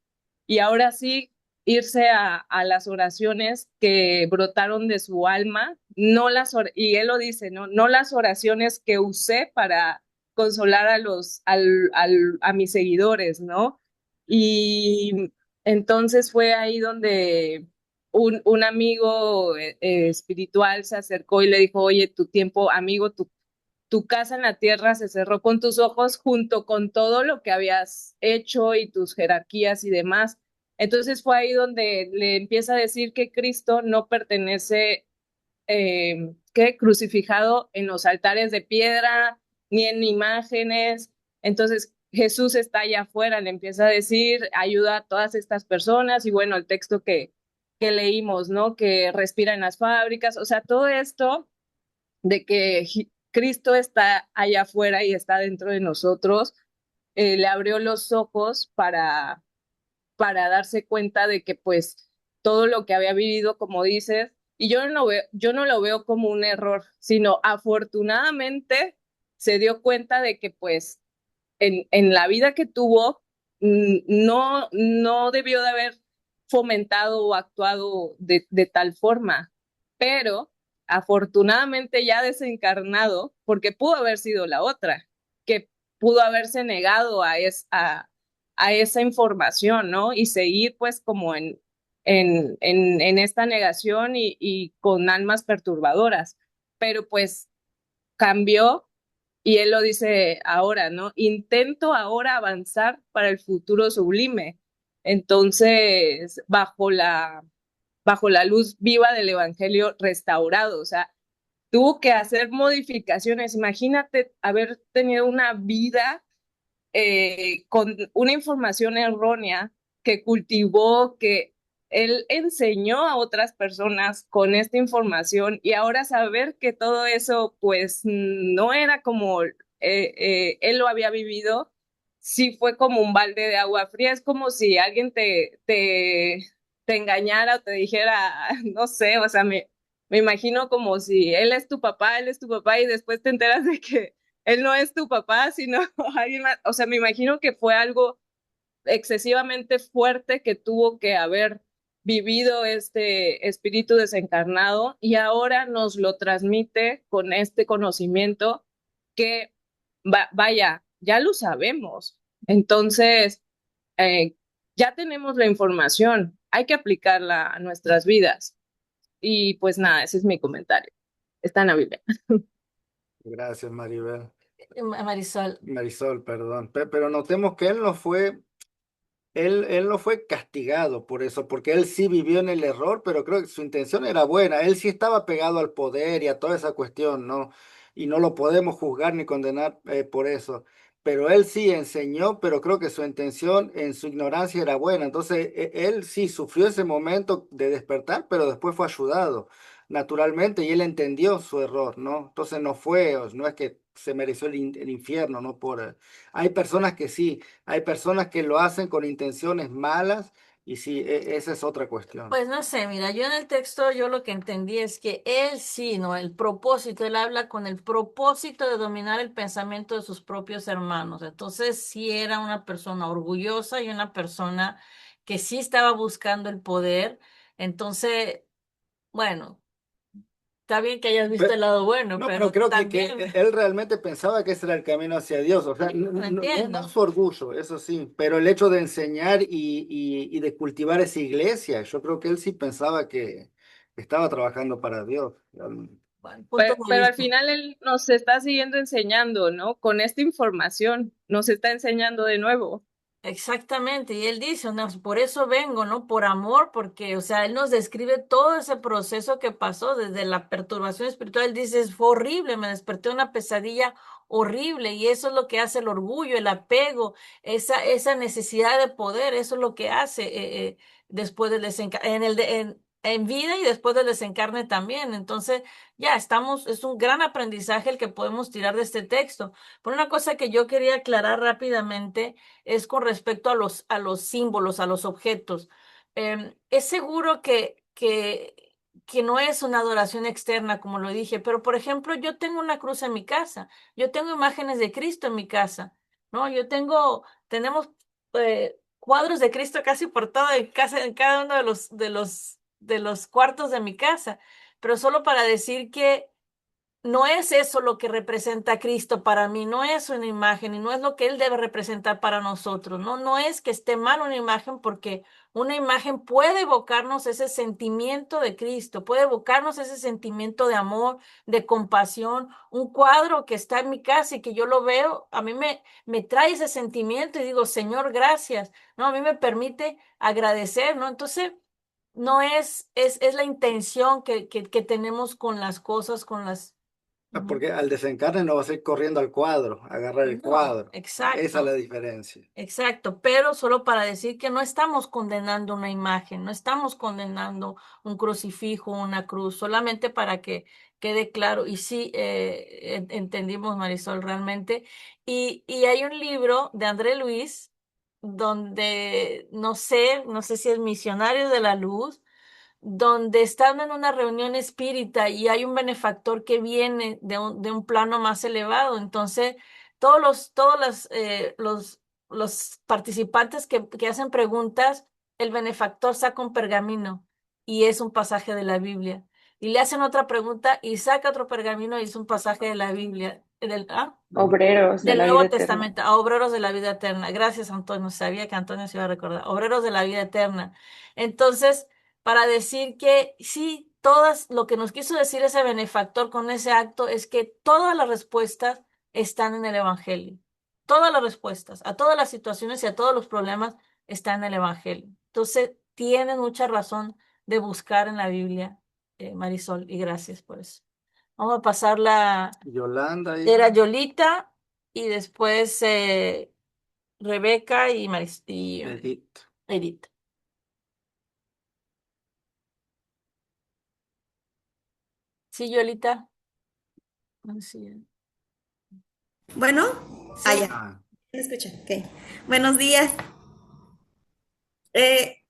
S8: y ahora sí irse a las oraciones que brotaron de su alma, no y él lo dice, ¿no? No las oraciones que usé para consolar a mis seguidores, ¿no? Y entonces fue ahí donde un amigo espiritual se acercó y le dijo, oye, tu tiempo, amigo, tu casa en la tierra se cerró con tus ojos junto con todo lo que habías hecho y tus jerarquías y demás. Entonces fue ahí donde le empieza a decir que Cristo no pertenece que crucificado en los altares de piedra, ni en imágenes. Entonces Jesús está allá afuera, le empieza a decir, ayuda a todas estas personas y bueno, el texto que leímos, ¿no? Que respira en las fábricas, o sea, todo esto de que Cristo está allá afuera y está dentro de nosotros, le abrió los ojos para darse cuenta de que pues todo lo que había vivido, como dices, y yo no lo veo como un error, sino afortunadamente se dio cuenta de que pues en la vida que tuvo no debió de haber fomentado o actuado de tal forma, pero afortunadamente ya desencarnado, porque pudo haber sido la otra, que pudo haberse negado a esa información, ¿no? Y seguir pues como en esta negación y con almas perturbadoras. Pero pues cambió y él lo dice ahora, ¿no? Intento ahora avanzar para el futuro sublime. Entonces, bajo la luz viva del Evangelio restaurado, o sea, tuvo que hacer modificaciones. Imagínate haber tenido una vida con una información errónea que cultivó, que él enseñó a otras personas con esta información y ahora saber que todo eso pues no era como él lo había vivido, sí fue como un balde de agua fría, es como si alguien te engañara o te dijera, no sé, o sea, me imagino como si él es tu papá y después te enteras de que él no es tu papá, sino alguien más. O sea, me imagino que fue algo excesivamente fuerte que tuvo que haber vivido este espíritu desencarnado y ahora nos lo transmite con este conocimiento que, vaya, ya lo sabemos. Entonces, eh, ya tenemos la información, hay que aplicarla a nuestras vidas. Y pues nada, ese es mi comentario. Está en la Biblia.
S5: Gracias, Maribel.
S4: Marisol.
S5: Marisol, perdón. Pero notemos que él no fue castigado por eso, porque él sí vivió en el error, pero creo que su intención era buena. Él sí estaba pegado al poder y a toda esa cuestión, ¿no? Y no lo podemos juzgar ni condenar por eso. Pero él sí enseñó, pero creo que su intención en su ignorancia era buena. Entonces, él sí sufrió ese momento de despertar, pero después fue ayudado naturalmente y él entendió su error, ¿no? Entonces no es que se mereció el infierno, ¿no? Hay personas que sí. Hay personas que lo hacen con intenciones malas y sí, esa es otra cuestión.
S4: Pues no sé, mira, yo en el texto yo lo que entendí es que él sí, ¿no? El propósito, él habla con el propósito de dominar el pensamiento de sus propios hermanos. Entonces sí era una persona orgullosa y una persona que sí estaba buscando el poder. Entonces, bueno, está bien que hayas visto
S5: Pe-
S4: el lado bueno,
S5: no, pero
S4: pero
S5: creo que
S4: también,
S5: él realmente pensaba que ese era el camino hacia Dios. O sea,
S4: lo
S5: no
S4: entiendo.
S5: su orgullo, eso sí, pero el hecho de enseñar y de cultivar esa iglesia, yo creo que él sí pensaba que estaba trabajando para Dios.
S4: Bueno, punto de
S8: Pero al
S4: vista.
S8: final él nos está siguiendo enseñando, ¿no? Con esta información nos está enseñando de nuevo.
S4: Exactamente, y él dice, "No, por eso vengo, ¿no? Por amor, porque, o sea, él nos describe todo ese proceso que pasó desde la perturbación espiritual. Él dice, fue horrible, me desperté una pesadilla horrible, y eso es lo que hace el orgullo, el apego, esa necesidad de poder, eso es lo que hace después del desencargo. en vida y después del desencarne también. Entonces, ya estamos, es un gran aprendizaje el que podemos tirar de este texto. Pero una cosa que yo quería aclarar rápidamente es con respecto a los símbolos, a los objetos. Es seguro que no es una adoración externa, como lo dije, pero por ejemplo, yo tengo una cruz en mi casa, yo tengo imágenes de Cristo en mi casa, ¿no? Tenemos cuadros de Cristo casi por toda en casa, en cada uno de los cuartos de mi casa, pero solo para decir que no es eso lo que representa a Cristo para mí, no es una imagen y no es lo que Él debe representar para nosotros, no, no es que esté mal una imagen porque una imagen puede evocarnos ese sentimiento de Cristo, puede evocarnos ese sentimiento de amor, de compasión, un cuadro que está en mi casa y que yo lo veo, a mí me trae ese sentimiento y digo, Señor, gracias, ¿no? A mí me permite agradecer, ¿no? Entonces, no es la intención que tenemos con las cosas, con las... Ujú.
S5: Porque al desencarne no vas a ir corriendo al cuadro, a agarrar el
S4: No,
S5: cuadro. Esa es la
S4: exacto,
S5: diferencia.
S4: exacto, pero solo para decir que no estamos condenando una imagen, no estamos condenando un crucifijo, una cruz, solamente para que quede claro. Y sí, entendimos, Marisol, realmente. Y hay un libro de André Luis donde no sé si es Misionario de la Luz donde están en una reunión espírita y hay un benefactor que viene de un plano más elevado. Entonces, los participantes que hacen preguntas, el benefactor saca un pergamino y es un pasaje de la Biblia. Y le hacen otra pregunta y saca otro pergamino y es un pasaje de la Biblia.
S6: Obreros de
S4: Del
S6: la vida
S4: Nuevo
S6: eterna.
S4: Testamento, a obreros de la vida eterna. Gracias, Antonio. Sabía que Antonio se iba a recordar. Obreros de la vida eterna. Entonces, para decir que sí, lo que nos quiso decir ese benefactor con ese acto es que todas las respuestas están en el Evangelio. Todas las respuestas a todas las situaciones y a todos los problemas están en el Evangelio. Entonces, tienen mucha razón de buscar en la Biblia, Marisol, y gracias por eso. Vamos a pasar
S5: Yolanda,
S4: era
S5: hija.
S4: Yolita y después Rebeca y
S5: Edith.
S4: Edith. Sí, Yolita. Sí.
S9: Bueno,
S4: Sí.
S9: ya,
S5: Ah,
S9: ¿me escuchan? Ok. Buenos días.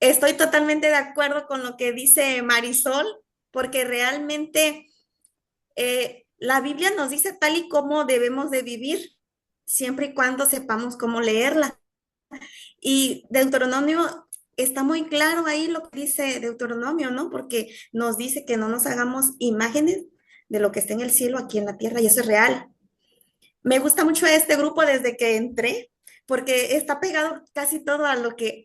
S9: Estoy totalmente de acuerdo con lo que dice Marisol, porque realmente la Biblia nos dice tal y como debemos de vivir, siempre y cuando sepamos cómo leerla. Y Deuteronomio está muy claro ahí lo que dice Deuteronomio, ¿no? Porque nos dice que no nos hagamos imágenes de lo que está en el cielo aquí en la tierra, y eso es real. Me gusta mucho este grupo desde que entré, porque está pegado casi todo a lo que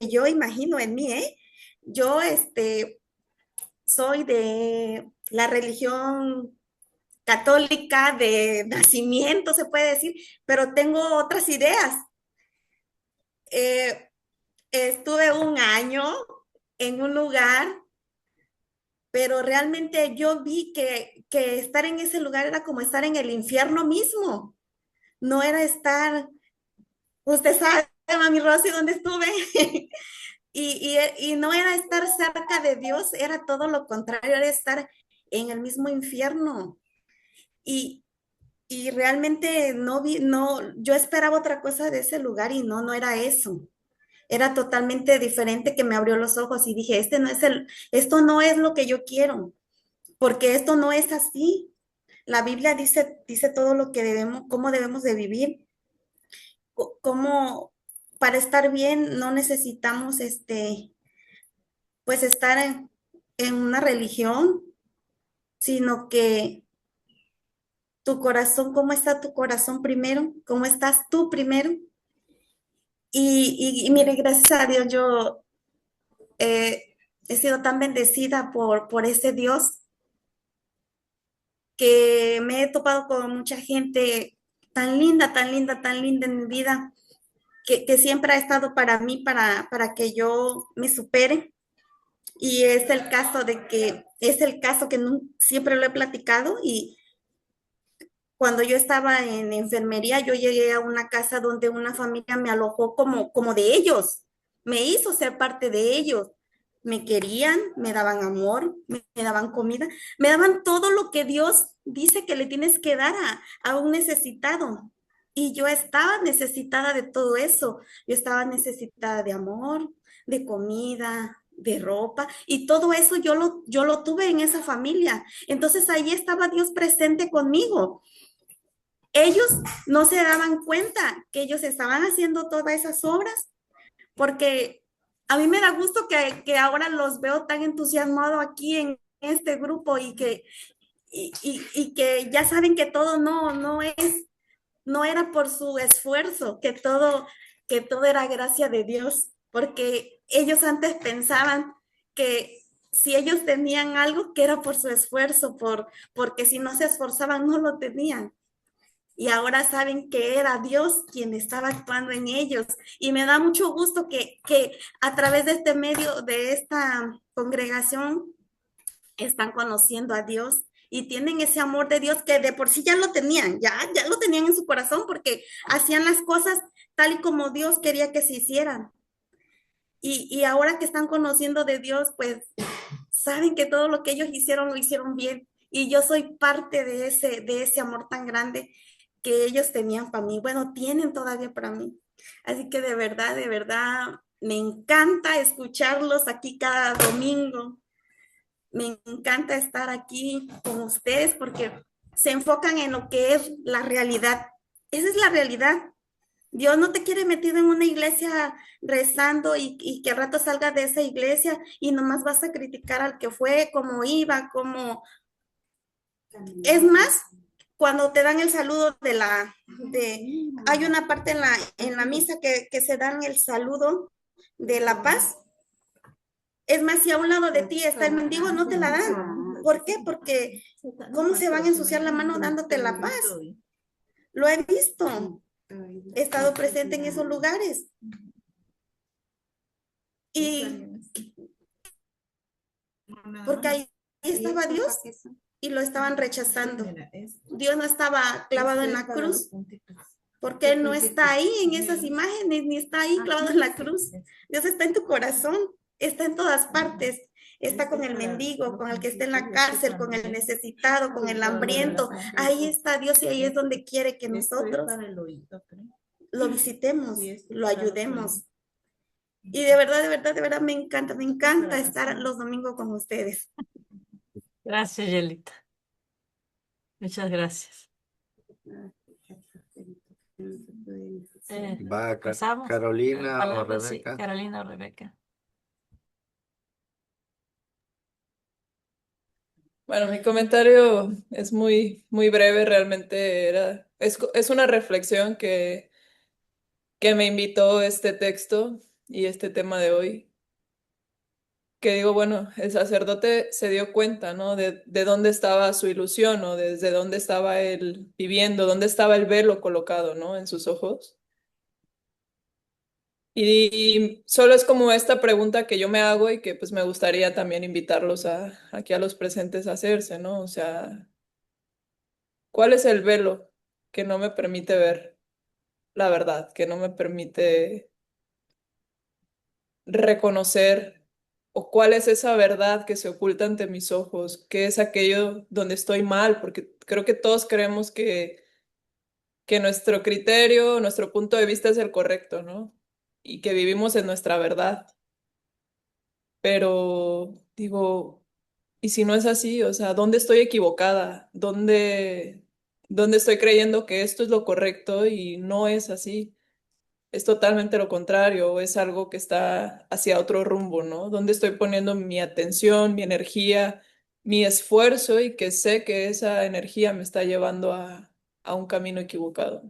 S9: yo imagino en mí, ¿eh? Yo, soy de la religión católica de nacimiento, se puede decir, pero tengo otras ideas. Eh, Estuve un año en un lugar, pero realmente yo vi que estar en ese lugar era como estar en el infierno mismo. No era estar. Usted sabe, mami Rosy, dónde estuve. Y no era estar cerca de Dios, era todo lo contrario, era estar en el mismo infierno. Y, y realmente no vi, no, yo esperaba otra cosa de ese lugar y no, no era eso. Era totalmente diferente, que me abrió los ojos y dije, esto no es lo que yo quiero, porque esto no es así. La Biblia dice todo lo que debemos, cómo debemos de vivir, cómo para estar bien no necesitamos pues estar en una religión, sino que tu corazón, cómo está tu corazón primero, cómo estás tú primero. Y mire, gracias a Dios yo he sido tan bendecida por ese Dios, que me he topado con mucha gente tan linda, tan linda, tan linda en mi vida, que siempre ha estado para mí, para que yo me supere. Y es el caso que siempre lo he platicado. Y cuando yo estaba en enfermería, yo llegué a una casa donde una familia me alojó como de ellos, me hizo ser parte de ellos. me querían, me daban amor, me daban comida, me daban todo lo que Dios dice que le tienes que dar a un necesitado. Y yo estaba necesitada de todo eso. Yo estaba necesitada de amor, de comida, de ropa, y todo eso yo lo tuve en esa familia. Entonces ahí estaba Dios presente conmigo. Ellos no se daban cuenta que ellos estaban haciendo todas esas obras porque a mí me da gusto que ahora los veo tan entusiasmados aquí en este grupo y que ya saben que todo no era por su esfuerzo, que todo era gracia de Dios, porque ellos antes pensaban que si ellos tenían algo, que era por su esfuerzo, porque si no se esforzaban, no lo tenían. Y ahora saben que era Dios quien estaba actuando en ellos. Y me da mucho gusto que a través de este medio, de esta congregación, están conociendo a Dios y tienen ese amor de Dios que de por sí ya lo tenían, ya lo tenían en su corazón porque hacían las cosas tal y como Dios quería que se hicieran. Y ahora que están conociendo de Dios, pues saben que todo lo que ellos hicieron lo hicieron bien. Y yo soy parte de ese amor tan grande que ellos tenían para mí. Bueno, tienen todavía para mí. Así que de verdad, me encanta escucharlos aquí cada domingo. Me encanta estar aquí con ustedes porque se enfocan en lo que es la realidad. Esa es la realidad. Dios no te quiere metido en una iglesia rezando y que al rato salgas de esa iglesia y nomás vas a criticar al que fue, cómo iba, cómo... Es más, cuando te dan el saludo hay una parte en la misa que se dan el saludo de la paz. Es más, si a un lado de ti está el mendigo, no te la dan. ¿Por qué? Porque ¿cómo se van a ensuciar la mano dándote la paz? Lo he visto. He estado presente en esos lugares. Y porque ahí estaba Dios y lo estaban rechazando. Dios no estaba clavado en la cruz, porque Él no está ahí en esas imágenes, ni está ahí clavado en la cruz. Dios está en tu corazón, está en todas partes. Está con el mendigo, con el que está en la cárcel, con el necesitado, con el hambriento. Ahí está Dios y ahí es donde quiere que nosotros lo visitemos, lo ayudemos. Y de verdad me encanta estar los domingos con ustedes.
S4: Gracias, Yelita. Muchas gracias. ¿Pasamos?
S5: Carolina o
S4: Palabra, sí,
S5: Rebeca.
S4: Carolina o Rebeca.
S1: Bueno, mi comentario es muy breve, realmente es una reflexión que me invitó este texto y este tema de hoy, que digo, bueno, el sacerdote se dio cuenta, ¿no? De dónde estaba su ilusión o desde dónde estaba él viviendo, dónde estaba el velo colocado, ¿no? En sus ojos. Y solo es como esta pregunta que yo me hago y que pues me gustaría también invitarlos aquí a los presentes a hacerse, ¿no? O sea, ¿cuál es el velo que no me permite ver la verdad, que no me permite reconocer o cuál es esa verdad que se oculta ante mis ojos, qué es aquello donde estoy mal, porque creo que todos creemos que nuestro criterio, nuestro punto de vista es el correcto, ¿no? Y que vivimos en nuestra verdad. Pero digo, ¿y si no es así? O sea, ¿dónde estoy equivocada? ¿Dónde estoy creyendo que esto es lo correcto y no es así? Es totalmente lo contrario, o es algo que está hacia otro rumbo, ¿no? ¿Dónde estoy poniendo mi atención, mi energía, mi esfuerzo y que sé que esa energía me está llevando a un camino equivocado?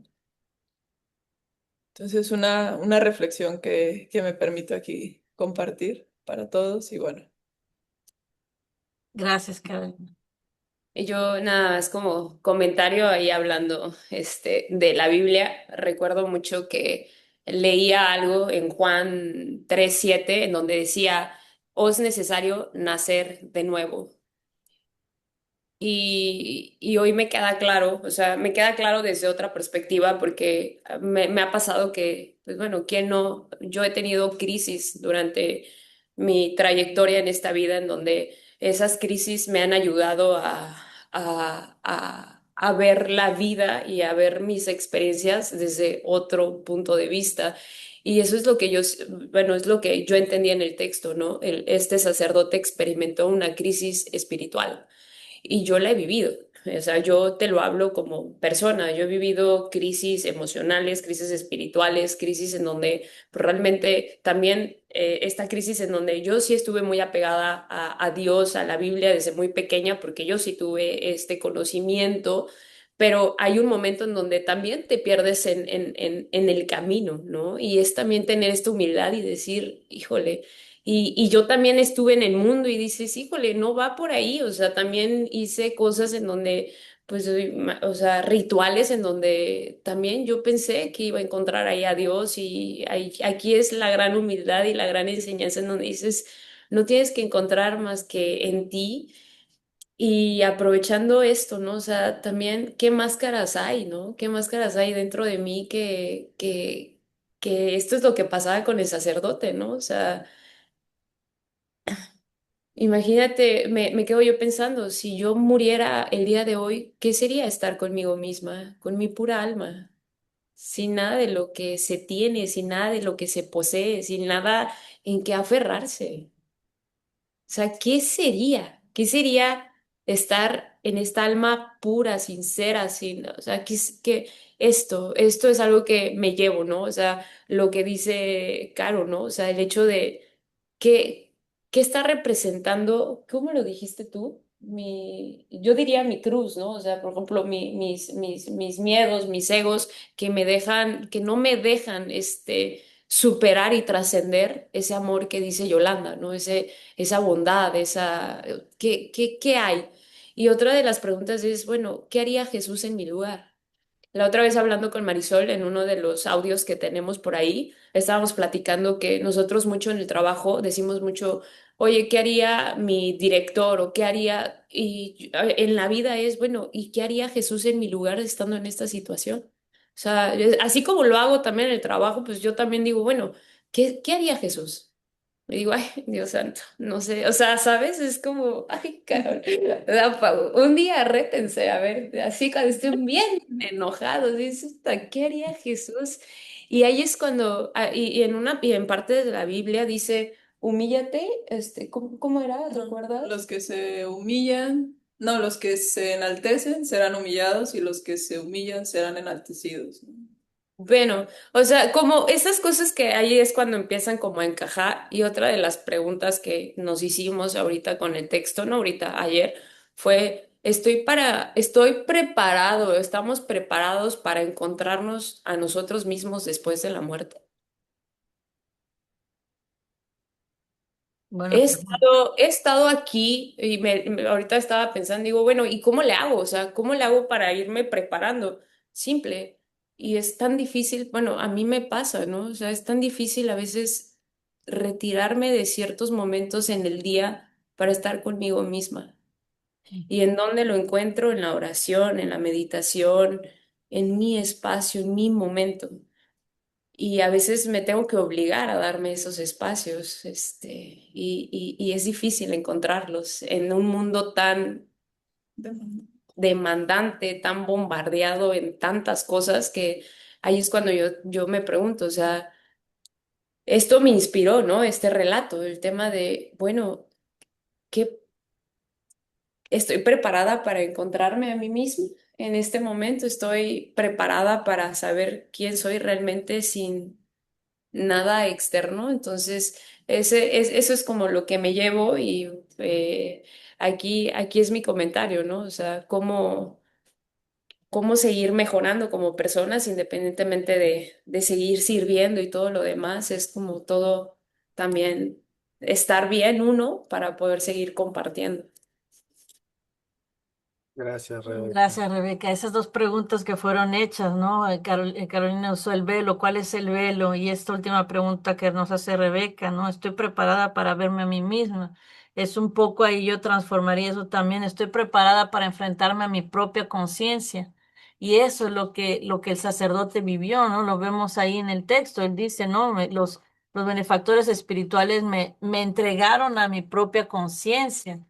S1: Entonces, una reflexión que me permito aquí compartir para todos y bueno.
S4: Gracias, Carolina.
S10: Y yo nada más como comentario ahí hablando de la Biblia, recuerdo mucho que leía algo en Juan 3:7 en donde decía, os es necesario nacer de nuevo. Y hoy me queda claro, o sea, me queda claro desde otra perspectiva porque me ha pasado que, pues bueno, ¿quién no? Yo he tenido crisis mi trayectoria en esta vida, en donde esas crisis me han ayudado a ver la vida y a ver mis experiencias desde otro punto de vista. Y eso es lo que bueno, es lo que yo entendí en el texto, ¿no? Este sacerdote experimentó una crisis espiritual y yo la he vivido. O sea, yo te lo hablo como persona. Yo he vivido crisis emocionales, crisis espirituales, crisis en donde pues, realmente también esta crisis en donde yo sí estuve muy apegada a Dios, a la Biblia desde muy pequeña, porque yo sí tuve este conocimiento, pero hay un momento en donde también te pierdes en el camino, ¿no? Y es también tener esta humildad y decir, híjole. Y yo también estuve en el mundo y dices, híjole, no va por ahí. O sea, también hice cosas en donde, pues, o sea, rituales en donde también yo pensé que iba a encontrar ahí a Dios y aquí es la gran humildad y la gran enseñanza en donde dices, no tienes que encontrar más que en ti y aprovechando esto, ¿no? O sea, también, ¿qué máscaras hay, ¿no? ¿Qué máscaras hay dentro de mí que esto es lo que pasaba con el sacerdote, ¿no? O sea... Imagínate, me quedo yo pensando, si yo muriera el día de hoy, ¿qué sería estar conmigo misma, con mi pura alma, sin nada de lo que se tiene, sin nada de lo que se posee, sin nada en que aferrarse? O sea, ¿qué sería? ¿Qué sería estar en esta alma pura, sincera, sin, o sea, esto es algo que me llevo, ¿no? O sea, lo que dice Caro, ¿no? O sea, el hecho de que, ¿qué está representando? ¿Cómo lo dijiste tú? Yo diría mi cruz, ¿no? O sea, por ejemplo, mis miedos, mis egos que me dejan, que no me dejan, superar y trascender ese amor que dice Yolanda, ¿no? Esa bondad, ¿qué hay? Y otra de las preguntas es, bueno, ¿qué haría Jesús en mi lugar? La otra vez hablando con Marisol en uno de los audios que tenemos por ahí, estábamos platicando que nosotros mucho en el trabajo decimos mucho, oye, ¿qué haría mi director o qué haría? Y en la vida es, bueno, ¿y qué haría Jesús en mi lugar estando en esta situación? O sea, así como lo hago también en el trabajo, pues yo también digo, bueno, ¿qué haría Jesús? Y digo, ay, Dios santo, no sé, o sea, ¿sabes? Es como, ay, cabrón. O sea, un día rétense, a ver, así cuando estén bien enojados, dices, "Puta, ¿qué haría Jesús?" Y ahí es cuando, y en parte de la Biblia dice, humíllate, ¿cómo era? ¿Recuerdas?
S1: Los que se humillan, no, los que se enaltecen serán humillados y los que se humillan serán enaltecidos, ¿no?
S10: Bueno, o sea, como esas cosas que ahí es cuando empiezan como a encajar y otra de las preguntas que nos hicimos ahorita con el texto, no ahorita, ayer, fue, estoy preparado, estamos preparados para encontrarnos a nosotros mismos después de la muerte.
S4: Bueno,
S10: He estado aquí y ahorita estaba pensando, digo, bueno, ¿y cómo le hago? O sea, ¿cómo le hago para irme preparando? Simple. Y es tan difícil, bueno, a mí me pasa, ¿no? O sea, es tan difícil a veces retirarme de ciertos momentos en el día para estar conmigo misma. ¿Y en dónde lo encuentro? En la oración, en la meditación, en mi espacio, en mi momento. Y a veces me tengo que obligar a darme esos espacios, y es difícil encontrarlos en un mundo tan demandante, tan bombardeado en tantas cosas que ahí es cuando yo me pregunto, o sea, esto me inspiró, ¿no? Este relato, el tema de, bueno, ¿qué estoy preparada para encontrarme a mí misma? En este momento estoy preparada para saber quién soy realmente sin nada externo. Entonces, eso es como lo que me llevo y aquí es mi comentario, ¿no? O sea, cómo seguir mejorando como personas independientemente de seguir sirviendo y todo lo demás. Es como todo también estar bien uno para poder seguir compartiendo.
S5: Gracias, Rebeca.
S4: gracias, Rebeca. Esas dos preguntas que fueron hechas, ¿no? Carolina usó el velo. ¿Cuál es el velo? Y esta última pregunta que nos hace Rebeca, ¿no? Estoy preparada para verme a mí misma. Es un poco ahí yo transformaría eso también. Estoy preparada para enfrentarme a mi propia conciencia. Y eso es lo que el sacerdote vivió, ¿no? Lo vemos ahí en el texto. Él dice, ¿no? los benefactores espirituales me entregaron a mi propia conciencia.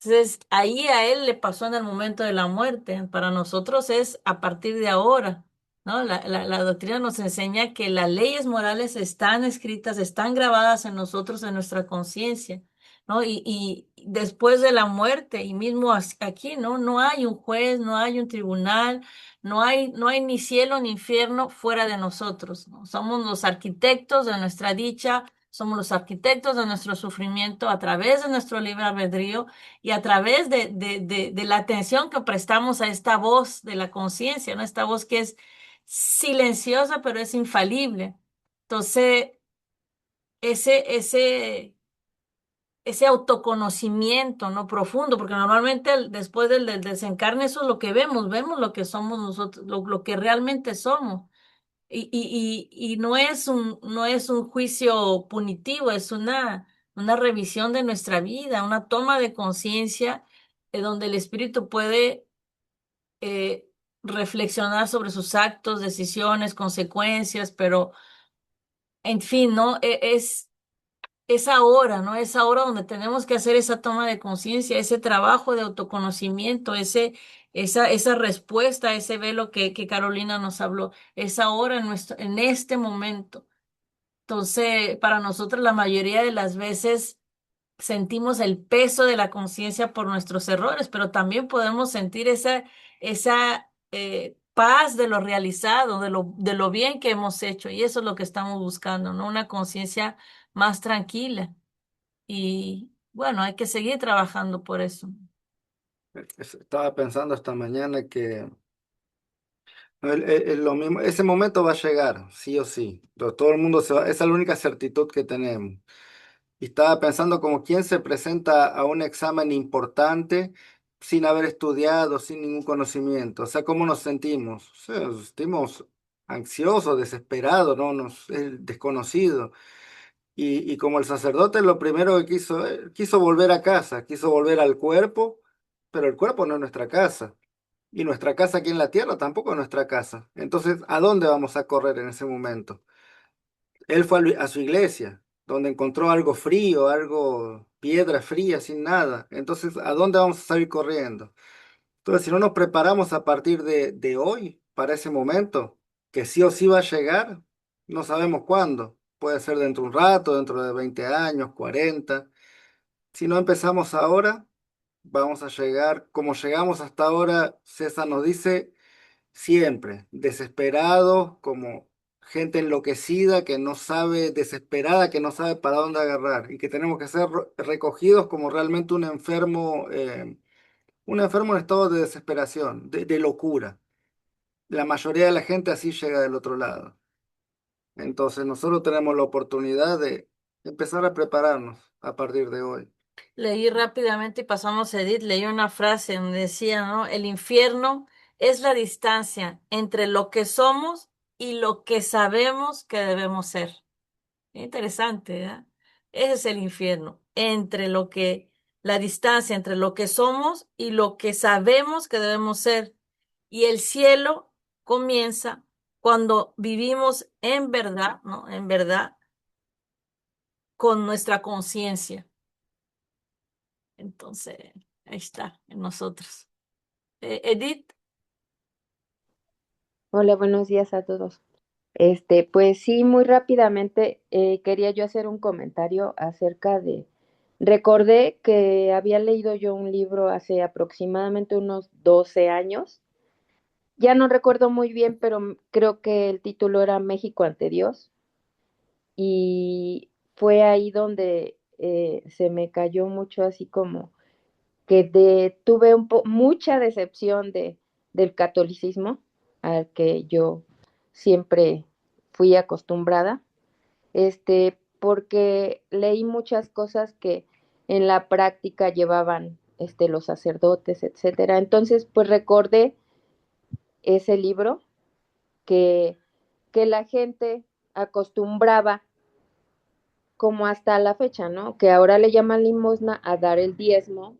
S4: Entonces, ahí a él le pasó en el momento de la muerte. Para nosotros es a partir de ahora, ¿no? La doctrina nos enseña que las leyes morales están escritas, están grabadas en nosotros, en nuestra conciencia, ¿no? Y después de la muerte, y mismo aquí, ¿no? No hay un juez, no hay un tribunal, no hay ni cielo ni infierno fuera de nosotros, ¿no? Somos los arquitectos de nuestra dicha, somos los arquitectos de nuestro sufrimiento a través de nuestro libre albedrío y a través de la atención que prestamos a esta voz de la conciencia, ¿no? Esta voz que es silenciosa, pero es infalible. Entonces, ese, ese, ese autoconocimiento, ¿no? Profundo, porque normalmente después del desencarne eso es lo que vemos lo que somos nosotros, lo que realmente somos. Y no es un juicio punitivo, es una revisión de nuestra vida, una toma de conciencia donde el espíritu puede eh, reflexionar sobre sus actos, decisiones, consecuencias, pero en fin, ¿no? Es ahora, ¿no? Es ahora donde tenemos que hacer esa toma de conciencia, ese trabajo de autoconocimiento, esa respuesta, ese velo que Carolina nos habló. Es ahora en este momento. Entonces, para nosotros la mayoría de las veces sentimos el peso de la conciencia por nuestros errores, pero también podemos sentir esa paz de lo realizado, de lo bien que hemos hecho. Y eso es lo que estamos buscando, ¿no? Una conciencia más tranquila. Y bueno, hay que seguir trabajando por eso.
S5: Estaba pensando esta mañana que lo mismo, ese momento va a llegar, sí o sí. Todo el mundo se va, esa es la única certitud que tenemos. Y estaba pensando como quién se presenta a un examen importante sin haber estudiado, sin ningún conocimiento. O sea, ¿cómo nos sentimos? O sea, nos sentimos ansiosos, desesperados, ¿no? El desconocido. Y como el sacerdote lo primero que quiso volver a casa, quiso volver al cuerpo, pero el cuerpo no es nuestra casa. Y nuestra casa aquí en la tierra tampoco es nuestra casa. Entonces, ¿a dónde vamos a correr en ese momento? Él fue a su iglesia, donde encontró algo frío, algo, piedra fría, sin nada. Entonces, ¿a dónde vamos a salir corriendo? Entonces, si no nos preparamos a partir de hoy para ese momento, que sí o sí va a llegar, no sabemos cuándo. Puede ser dentro de un rato, dentro de 20 años, 40. Si no empezamos ahora, vamos a llegar como llegamos hasta ahora. César nos dice siempre, desesperados, como gente enloquecida que no sabe, desesperada, que no sabe para dónde agarrar y que tenemos que ser recogidos como realmente un enfermo en estado de desesperación, de locura. La mayoría de la gente así llega del otro lado. Entonces nosotros tenemos la oportunidad de empezar a prepararnos a partir de hoy.
S4: Leí rápidamente y pasamos a Edith, leí una frase donde decía, ¿no? El infierno es la distancia entre lo que somos y lo que sabemos que debemos ser. Interesante, ¿verdad? Ese es el infierno, la distancia entre lo que somos y lo que sabemos que debemos ser. Y el cielo comienza cuando vivimos en verdad, ¿no? En verdad, con nuestra conciencia. Entonces, ahí está, en nosotros. Edith,
S11: Hola, buenos días a todos. Pues sí, muy rápidamente quería yo hacer un comentario acerca recordé que había leído yo un libro hace aproximadamente unos 12 años. Ya no recuerdo muy bien, pero creo que el título era México ante Dios. Y fue ahí donde se me cayó mucho así como que tuve mucha decepción del catolicismo al que yo siempre fui acostumbrada, porque leí muchas cosas que en la práctica llevaban los sacerdotes, etcétera. Entonces, pues recordé ese libro que, que la gente acostumbraba como hasta la fecha, ¿no? Que ahora le llaman limosna a dar el diezmo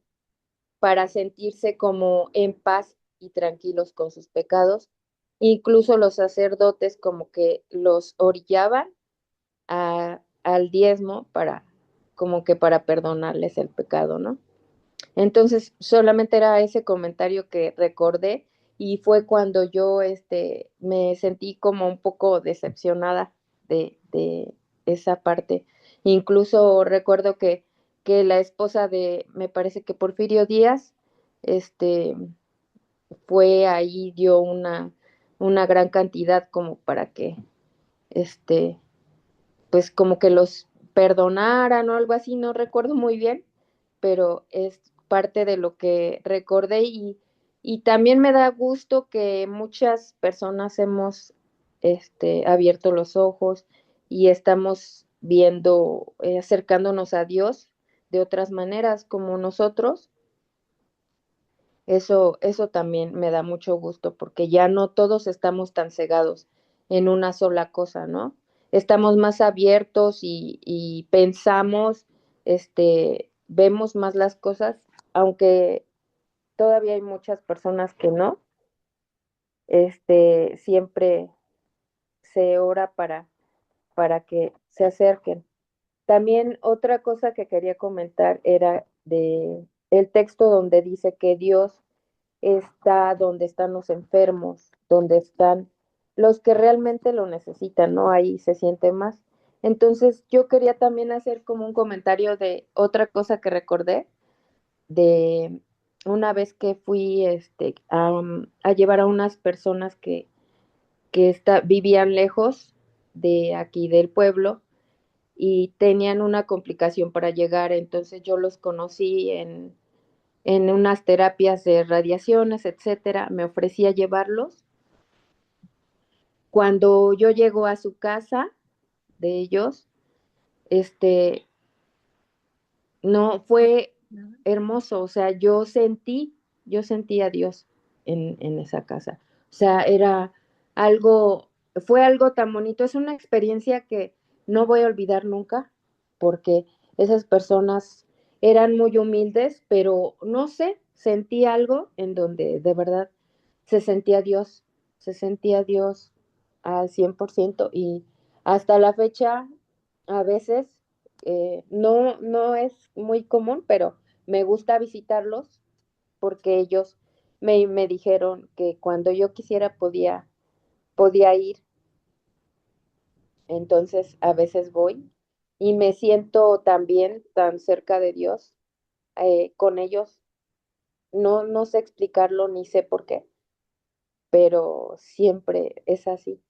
S11: para sentirse como en paz y tranquilos con sus pecados. Incluso los sacerdotes como que los orillaban a al diezmo para, como que para perdonarles el pecado, ¿no? Entonces, solamente era ese comentario que recordé y fue cuando yo me sentí como un poco decepcionada de esa parte. Incluso recuerdo que la esposa de, me parece que Porfirio Díaz, este, fue ahí, dio una gran cantidad como para que, este, pues como que los perdonaran o algo así, no recuerdo muy bien, pero es parte de lo que recordé y también me da gusto que muchas personas hemos abierto los ojos y estamos viendo, acercándonos a Dios de otras maneras como nosotros. Eso también me da mucho gusto porque ya no todos estamos tan cegados en una sola cosa, ¿no? Estamos más abiertos y pensamos, vemos más las cosas, aunque todavía hay muchas personas que no, siempre se ora para que se acerquen. También otra cosa que quería comentar era de el texto donde dice que Dios está donde están los enfermos, donde están los que realmente lo necesitan, ¿no? Ahí se siente más. Entonces, yo quería también hacer como un comentario de otra cosa que recordé, de una vez que fui a llevar a unas personas que vivían lejos de aquí del pueblo y tenían una complicación para llegar, entonces yo los conocí en unas terapias de radiaciones, etcétera, me ofrecía llevarlos. Cuando yo llego a su casa de ellos, este, no fue hermoso, o sea, yo sentí a Dios en esa casa. O sea, algo, fue algo tan bonito, es una experiencia que no voy a olvidar nunca, porque esas personas eran muy humildes, pero no sé, sentí algo en donde de verdad se sentía Dios, se sentía Dios al 100% y hasta la fecha a veces no es muy común, pero me gusta visitarlos porque ellos me dijeron que cuando yo quisiera podía ir, entonces a veces voy y me siento también tan cerca de Dios con ellos. No sé explicarlo ni sé por qué, pero siempre es así.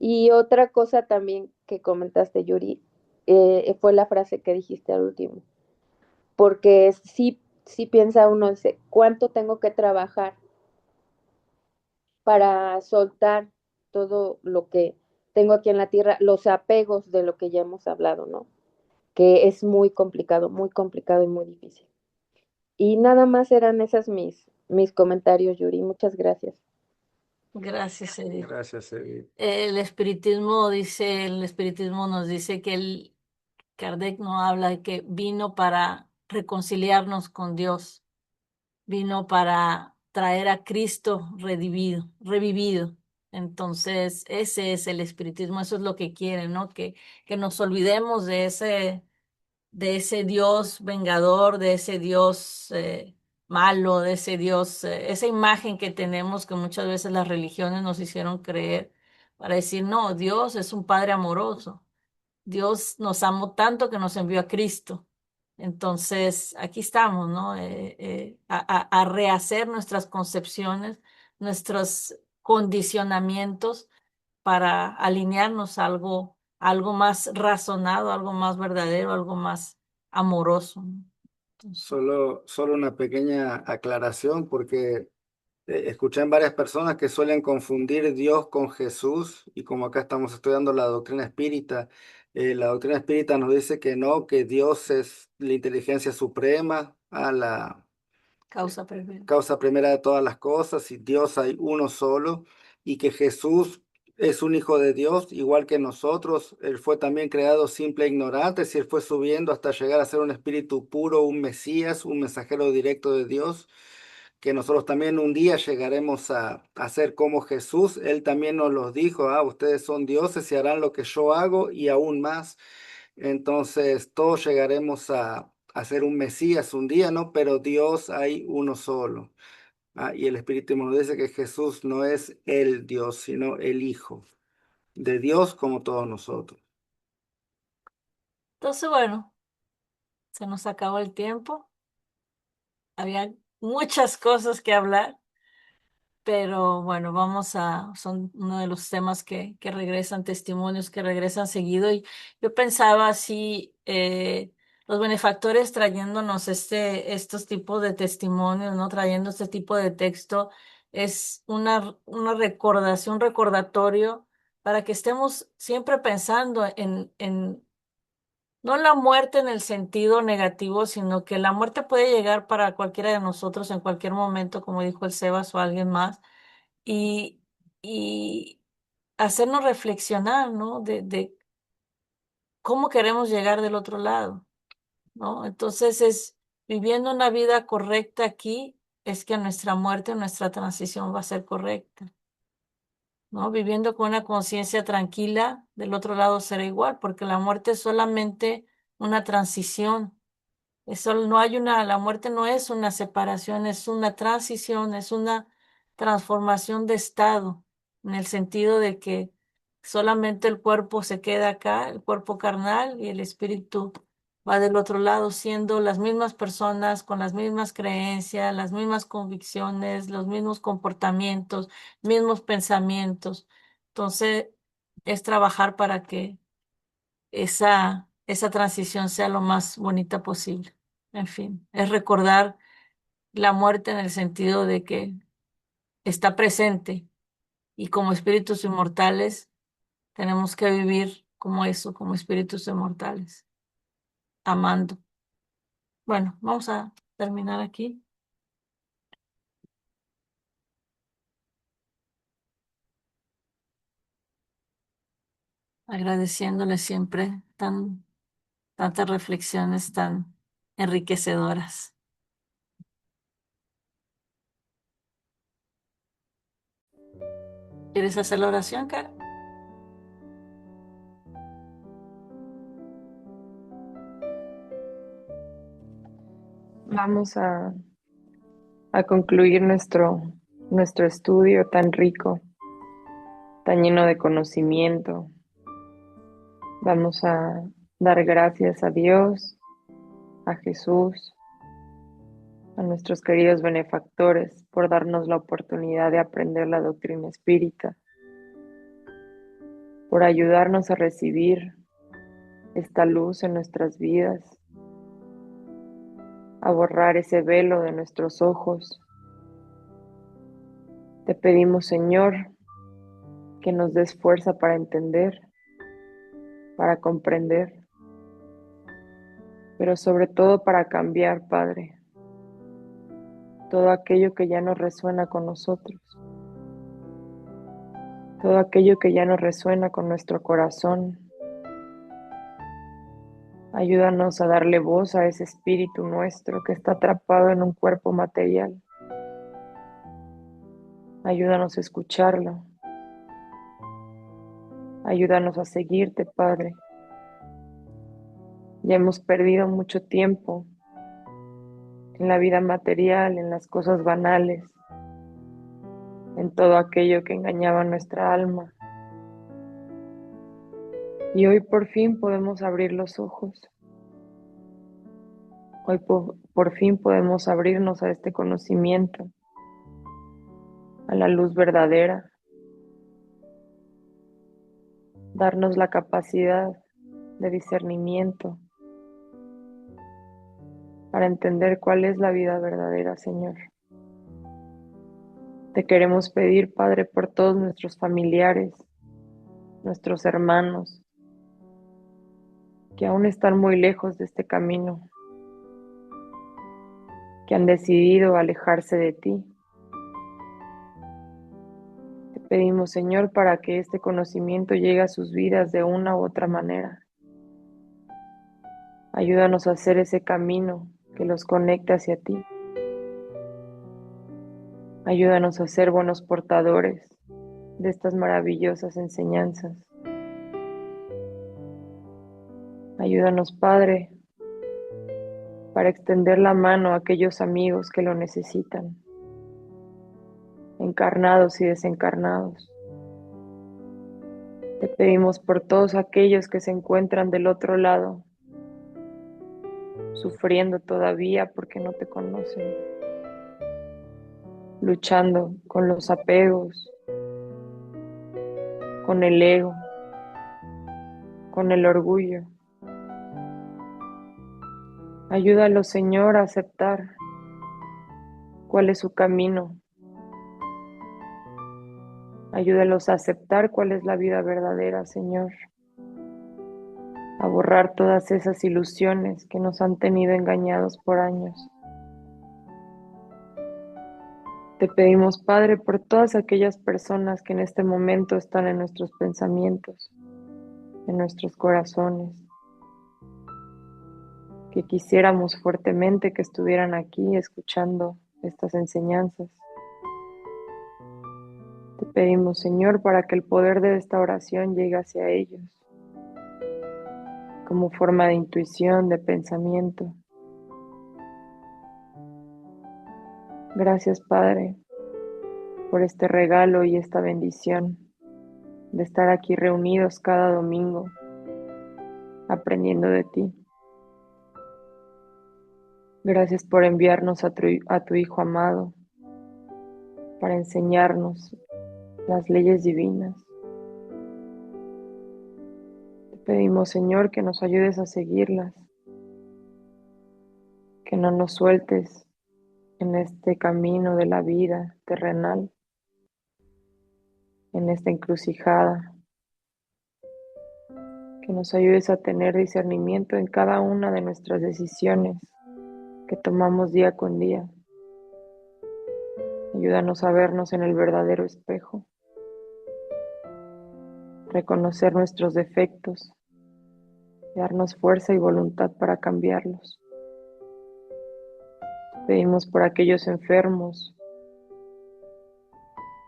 S11: Y otra cosa también que comentaste, Yuri, fue la frase que dijiste al último, porque sí piensa uno, dice, ¿cuánto tengo que trabajar para soltar todo lo que tengo aquí en la tierra, los apegos de lo que ya hemos hablado, ¿no? Que es muy complicado y muy difícil. Y nada más eran esas mis comentarios, Yuri. Muchas gracias.
S4: Gracias, Edith.
S5: Gracias, Edith.
S4: El espiritismo nos dice que Kardec no habla de que vino para reconciliarnos con Dios, vino para traer a Cristo revivido. Entonces, ese es el espiritismo, eso es lo que quiere, ¿no? Que nos olvidemos de ese Dios vengador, de ese Dios malo, de ese Dios, esa imagen que tenemos que muchas veces las religiones nos hicieron creer para decir, no, Dios es un Padre amoroso. Dios nos amó tanto que nos envió a Cristo. Entonces, aquí estamos, ¿no? A rehacer nuestras concepciones, nuestros condicionamientos para alinearnos a algo más razonado, algo más verdadero, algo más amoroso, ¿no? Entonces,
S5: Solo una pequeña aclaración, porque escuché en varias personas que suelen confundir Dios con Jesús, y como acá estamos estudiando la doctrina espírita nos dice que no, que Dios es la inteligencia suprema, a la
S4: causa perfecta.
S5: causa primera de todas las cosas, y Dios hay uno solo, y que Jesús es un hijo de Dios, igual que nosotros. Él fue también creado simple e ignorante, si él fue subiendo hasta llegar a ser un espíritu puro, un Mesías, un mensajero directo de Dios, que nosotros también un día llegaremos a ser como Jesús. Él también nos los dijo, ustedes son dioses y harán lo que yo hago y aún más. Entonces todos llegaremos a ser un Mesías un día, ¿no? Pero Dios hay uno solo. Y el Espíritu nos dice que Jesús no es el Dios, sino el Hijo de Dios como todos nosotros.
S4: Entonces, bueno, se nos acabó el tiempo. Había muchas cosas que hablar, pero bueno, son uno de los temas que regresan, testimonios que regresan seguido. Y yo pensaba así, los benefactores trayéndonos estos tipos de testimonios, ¿no? Trayendo este tipo de texto, es una recordación, un recordatorio para que estemos siempre pensando no la muerte en el sentido negativo, sino que la muerte puede llegar para cualquiera de nosotros en cualquier momento, como dijo el Sebas o alguien más, y, y hacernos reflexionar, ¿no? De cómo queremos llegar del otro lado, ¿no? Entonces viviendo una vida correcta aquí, es que nuestra muerte, nuestra transición va a ser correcta, ¿no? Viviendo con una conciencia tranquila, del otro lado será igual, porque la muerte es solamente una transición. Eso no hay la muerte no es una separación, es una transición, es una transformación de estado, en el sentido de que solamente el cuerpo se queda acá, el cuerpo carnal, y el espíritu va del otro lado, siendo las mismas personas, con las mismas creencias, las mismas convicciones, los mismos comportamientos, mismos pensamientos. Entonces, es trabajar para que esa transición sea lo más bonita posible. En fin, es recordar la muerte en el sentido de que está presente y como espíritus inmortales tenemos que vivir como eso, como espíritus inmortales, amando. Bueno, vamos a terminar aquí. Agradeciéndole siempre tantas reflexiones tan enriquecedoras. ¿Quieres hacer la oración, Cara?
S6: Vamos a concluir nuestro estudio tan rico, tan lleno de conocimiento. Vamos a dar gracias a Dios, a Jesús, a nuestros queridos benefactores por darnos la oportunidad de aprender la doctrina espírita, por ayudarnos a recibir esta luz en nuestras vidas, a borrar ese velo de nuestros ojos. Te pedimos, Señor, que nos des fuerza para entender, para comprender, pero sobre todo para cambiar, Padre, todo aquello que ya no resuena con nosotros, todo aquello que ya no resuena con nuestro corazón. Ayúdanos a darle voz a ese espíritu nuestro que está atrapado en un cuerpo material. Ayúdanos a escucharlo. Ayúdanos a seguirte, Padre. Ya hemos perdido mucho tiempo en la vida material, en las cosas banales, en todo aquello que engañaba nuestra alma. Y hoy por fin podemos abrir los ojos. Hoy por fin podemos abrirnos a este conocimiento, a la luz verdadera, darnos la capacidad de discernimiento para entender cuál es la vida verdadera, Señor. Te queremos pedir, Padre, por todos nuestros familiares, nuestros hermanos, que aún están muy lejos de este camino, que han decidido alejarse de ti. Te pedimos, Señor, para que este conocimiento llegue a sus vidas de una u otra manera. Ayúdanos a hacer ese camino que los conecte hacia ti. Ayúdanos a ser buenos portadores de estas maravillosas enseñanzas. Ayúdanos, Padre, para extender la mano a aquellos amigos que lo necesitan, encarnados y desencarnados. Te pedimos por todos aquellos que se encuentran del otro lado, sufriendo todavía porque no te conocen, luchando con los apegos, con el ego, con el orgullo. Ayúdalos, Señor, a aceptar cuál es su camino. Ayúdalos a aceptar cuál es la vida verdadera, Señor. A borrar todas esas ilusiones que nos han tenido engañados por años. Te pedimos, Padre, por todas aquellas personas que en este momento están en nuestros pensamientos, en nuestros corazones, que quisiéramos fuertemente que estuvieran aquí escuchando estas enseñanzas. Te pedimos, Señor, para que el poder de esta oración llegue hacia ellos, como forma de intuición, de pensamiento. Gracias, Padre, por este regalo y esta bendición de estar aquí reunidos cada domingo, aprendiendo de ti. Gracias por enviarnos a tu Hijo amado para enseñarnos las leyes divinas. Te pedimos, Señor, que nos ayudes a seguirlas, que no nos sueltes en este camino de la vida terrenal, en esta encrucijada, que nos ayudes a tener discernimiento en cada una de nuestras decisiones que tomamos día con día. Ayúdanos a vernos en el verdadero espejo, reconocer nuestros defectos, darnos fuerza y voluntad para cambiarlos. Pedimos por aquellos enfermos,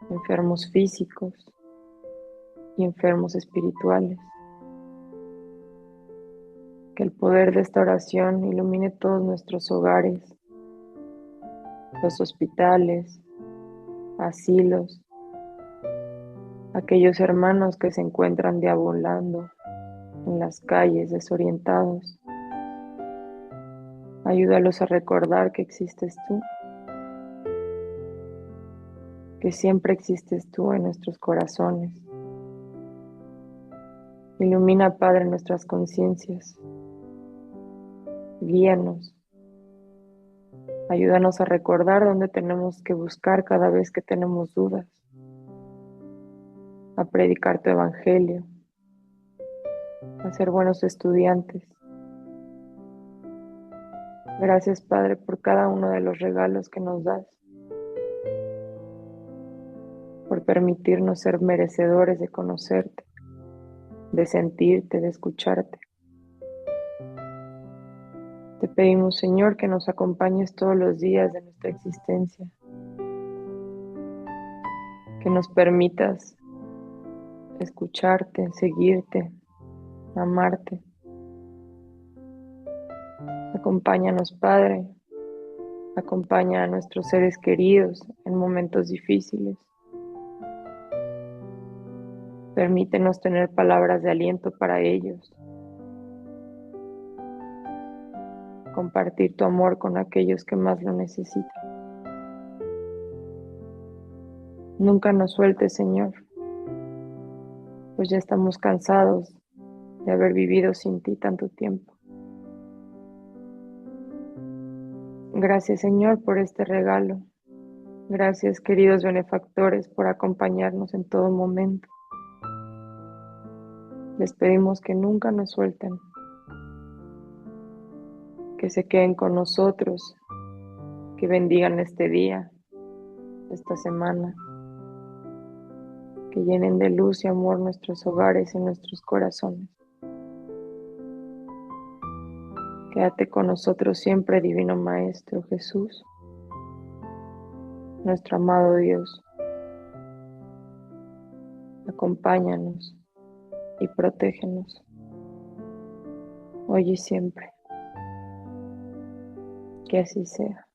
S6: enfermos físicos y enfermos espirituales. Que el poder de esta oración ilumine todos nuestros hogares, los hospitales, asilos, aquellos hermanos que se encuentran deambulando en las calles desorientados. Ayúdalos a recordar que existes tú, que siempre existes tú en nuestros corazones. Ilumina, Padre, nuestras conciencias. Guíanos. Ayúdanos a recordar dónde tenemos que buscar cada vez que tenemos dudas. A predicar tu evangelio. A ser buenos estudiantes. Gracias, Padre, por cada uno de los regalos que nos das. Por permitirnos ser merecedores de conocerte, de sentirte, de escucharte. Te pedimos, Señor, que nos acompañes todos los días de nuestra existencia, que nos permitas escucharte, seguirte, amarte. Acompáñanos, Padre, acompaña a nuestros seres queridos en momentos difíciles. Permítenos tener palabras de aliento para ellos. Compartir tu amor con aquellos que más lo necesitan. Nunca nos sueltes, Señor, pues ya estamos cansados de haber vivido sin ti tanto tiempo. Gracias, Señor, por este regalo. Gracias, queridos benefactores, por acompañarnos en todo momento. Les pedimos que nunca nos suelten, que se queden con nosotros, que bendigan este día, esta semana, que llenen de luz y amor nuestros hogares y nuestros corazones. Quédate con nosotros siempre, Divino Maestro Jesús, nuestro amado Dios. Acompáñanos y protégenos. hoy y siempre. Que así sea.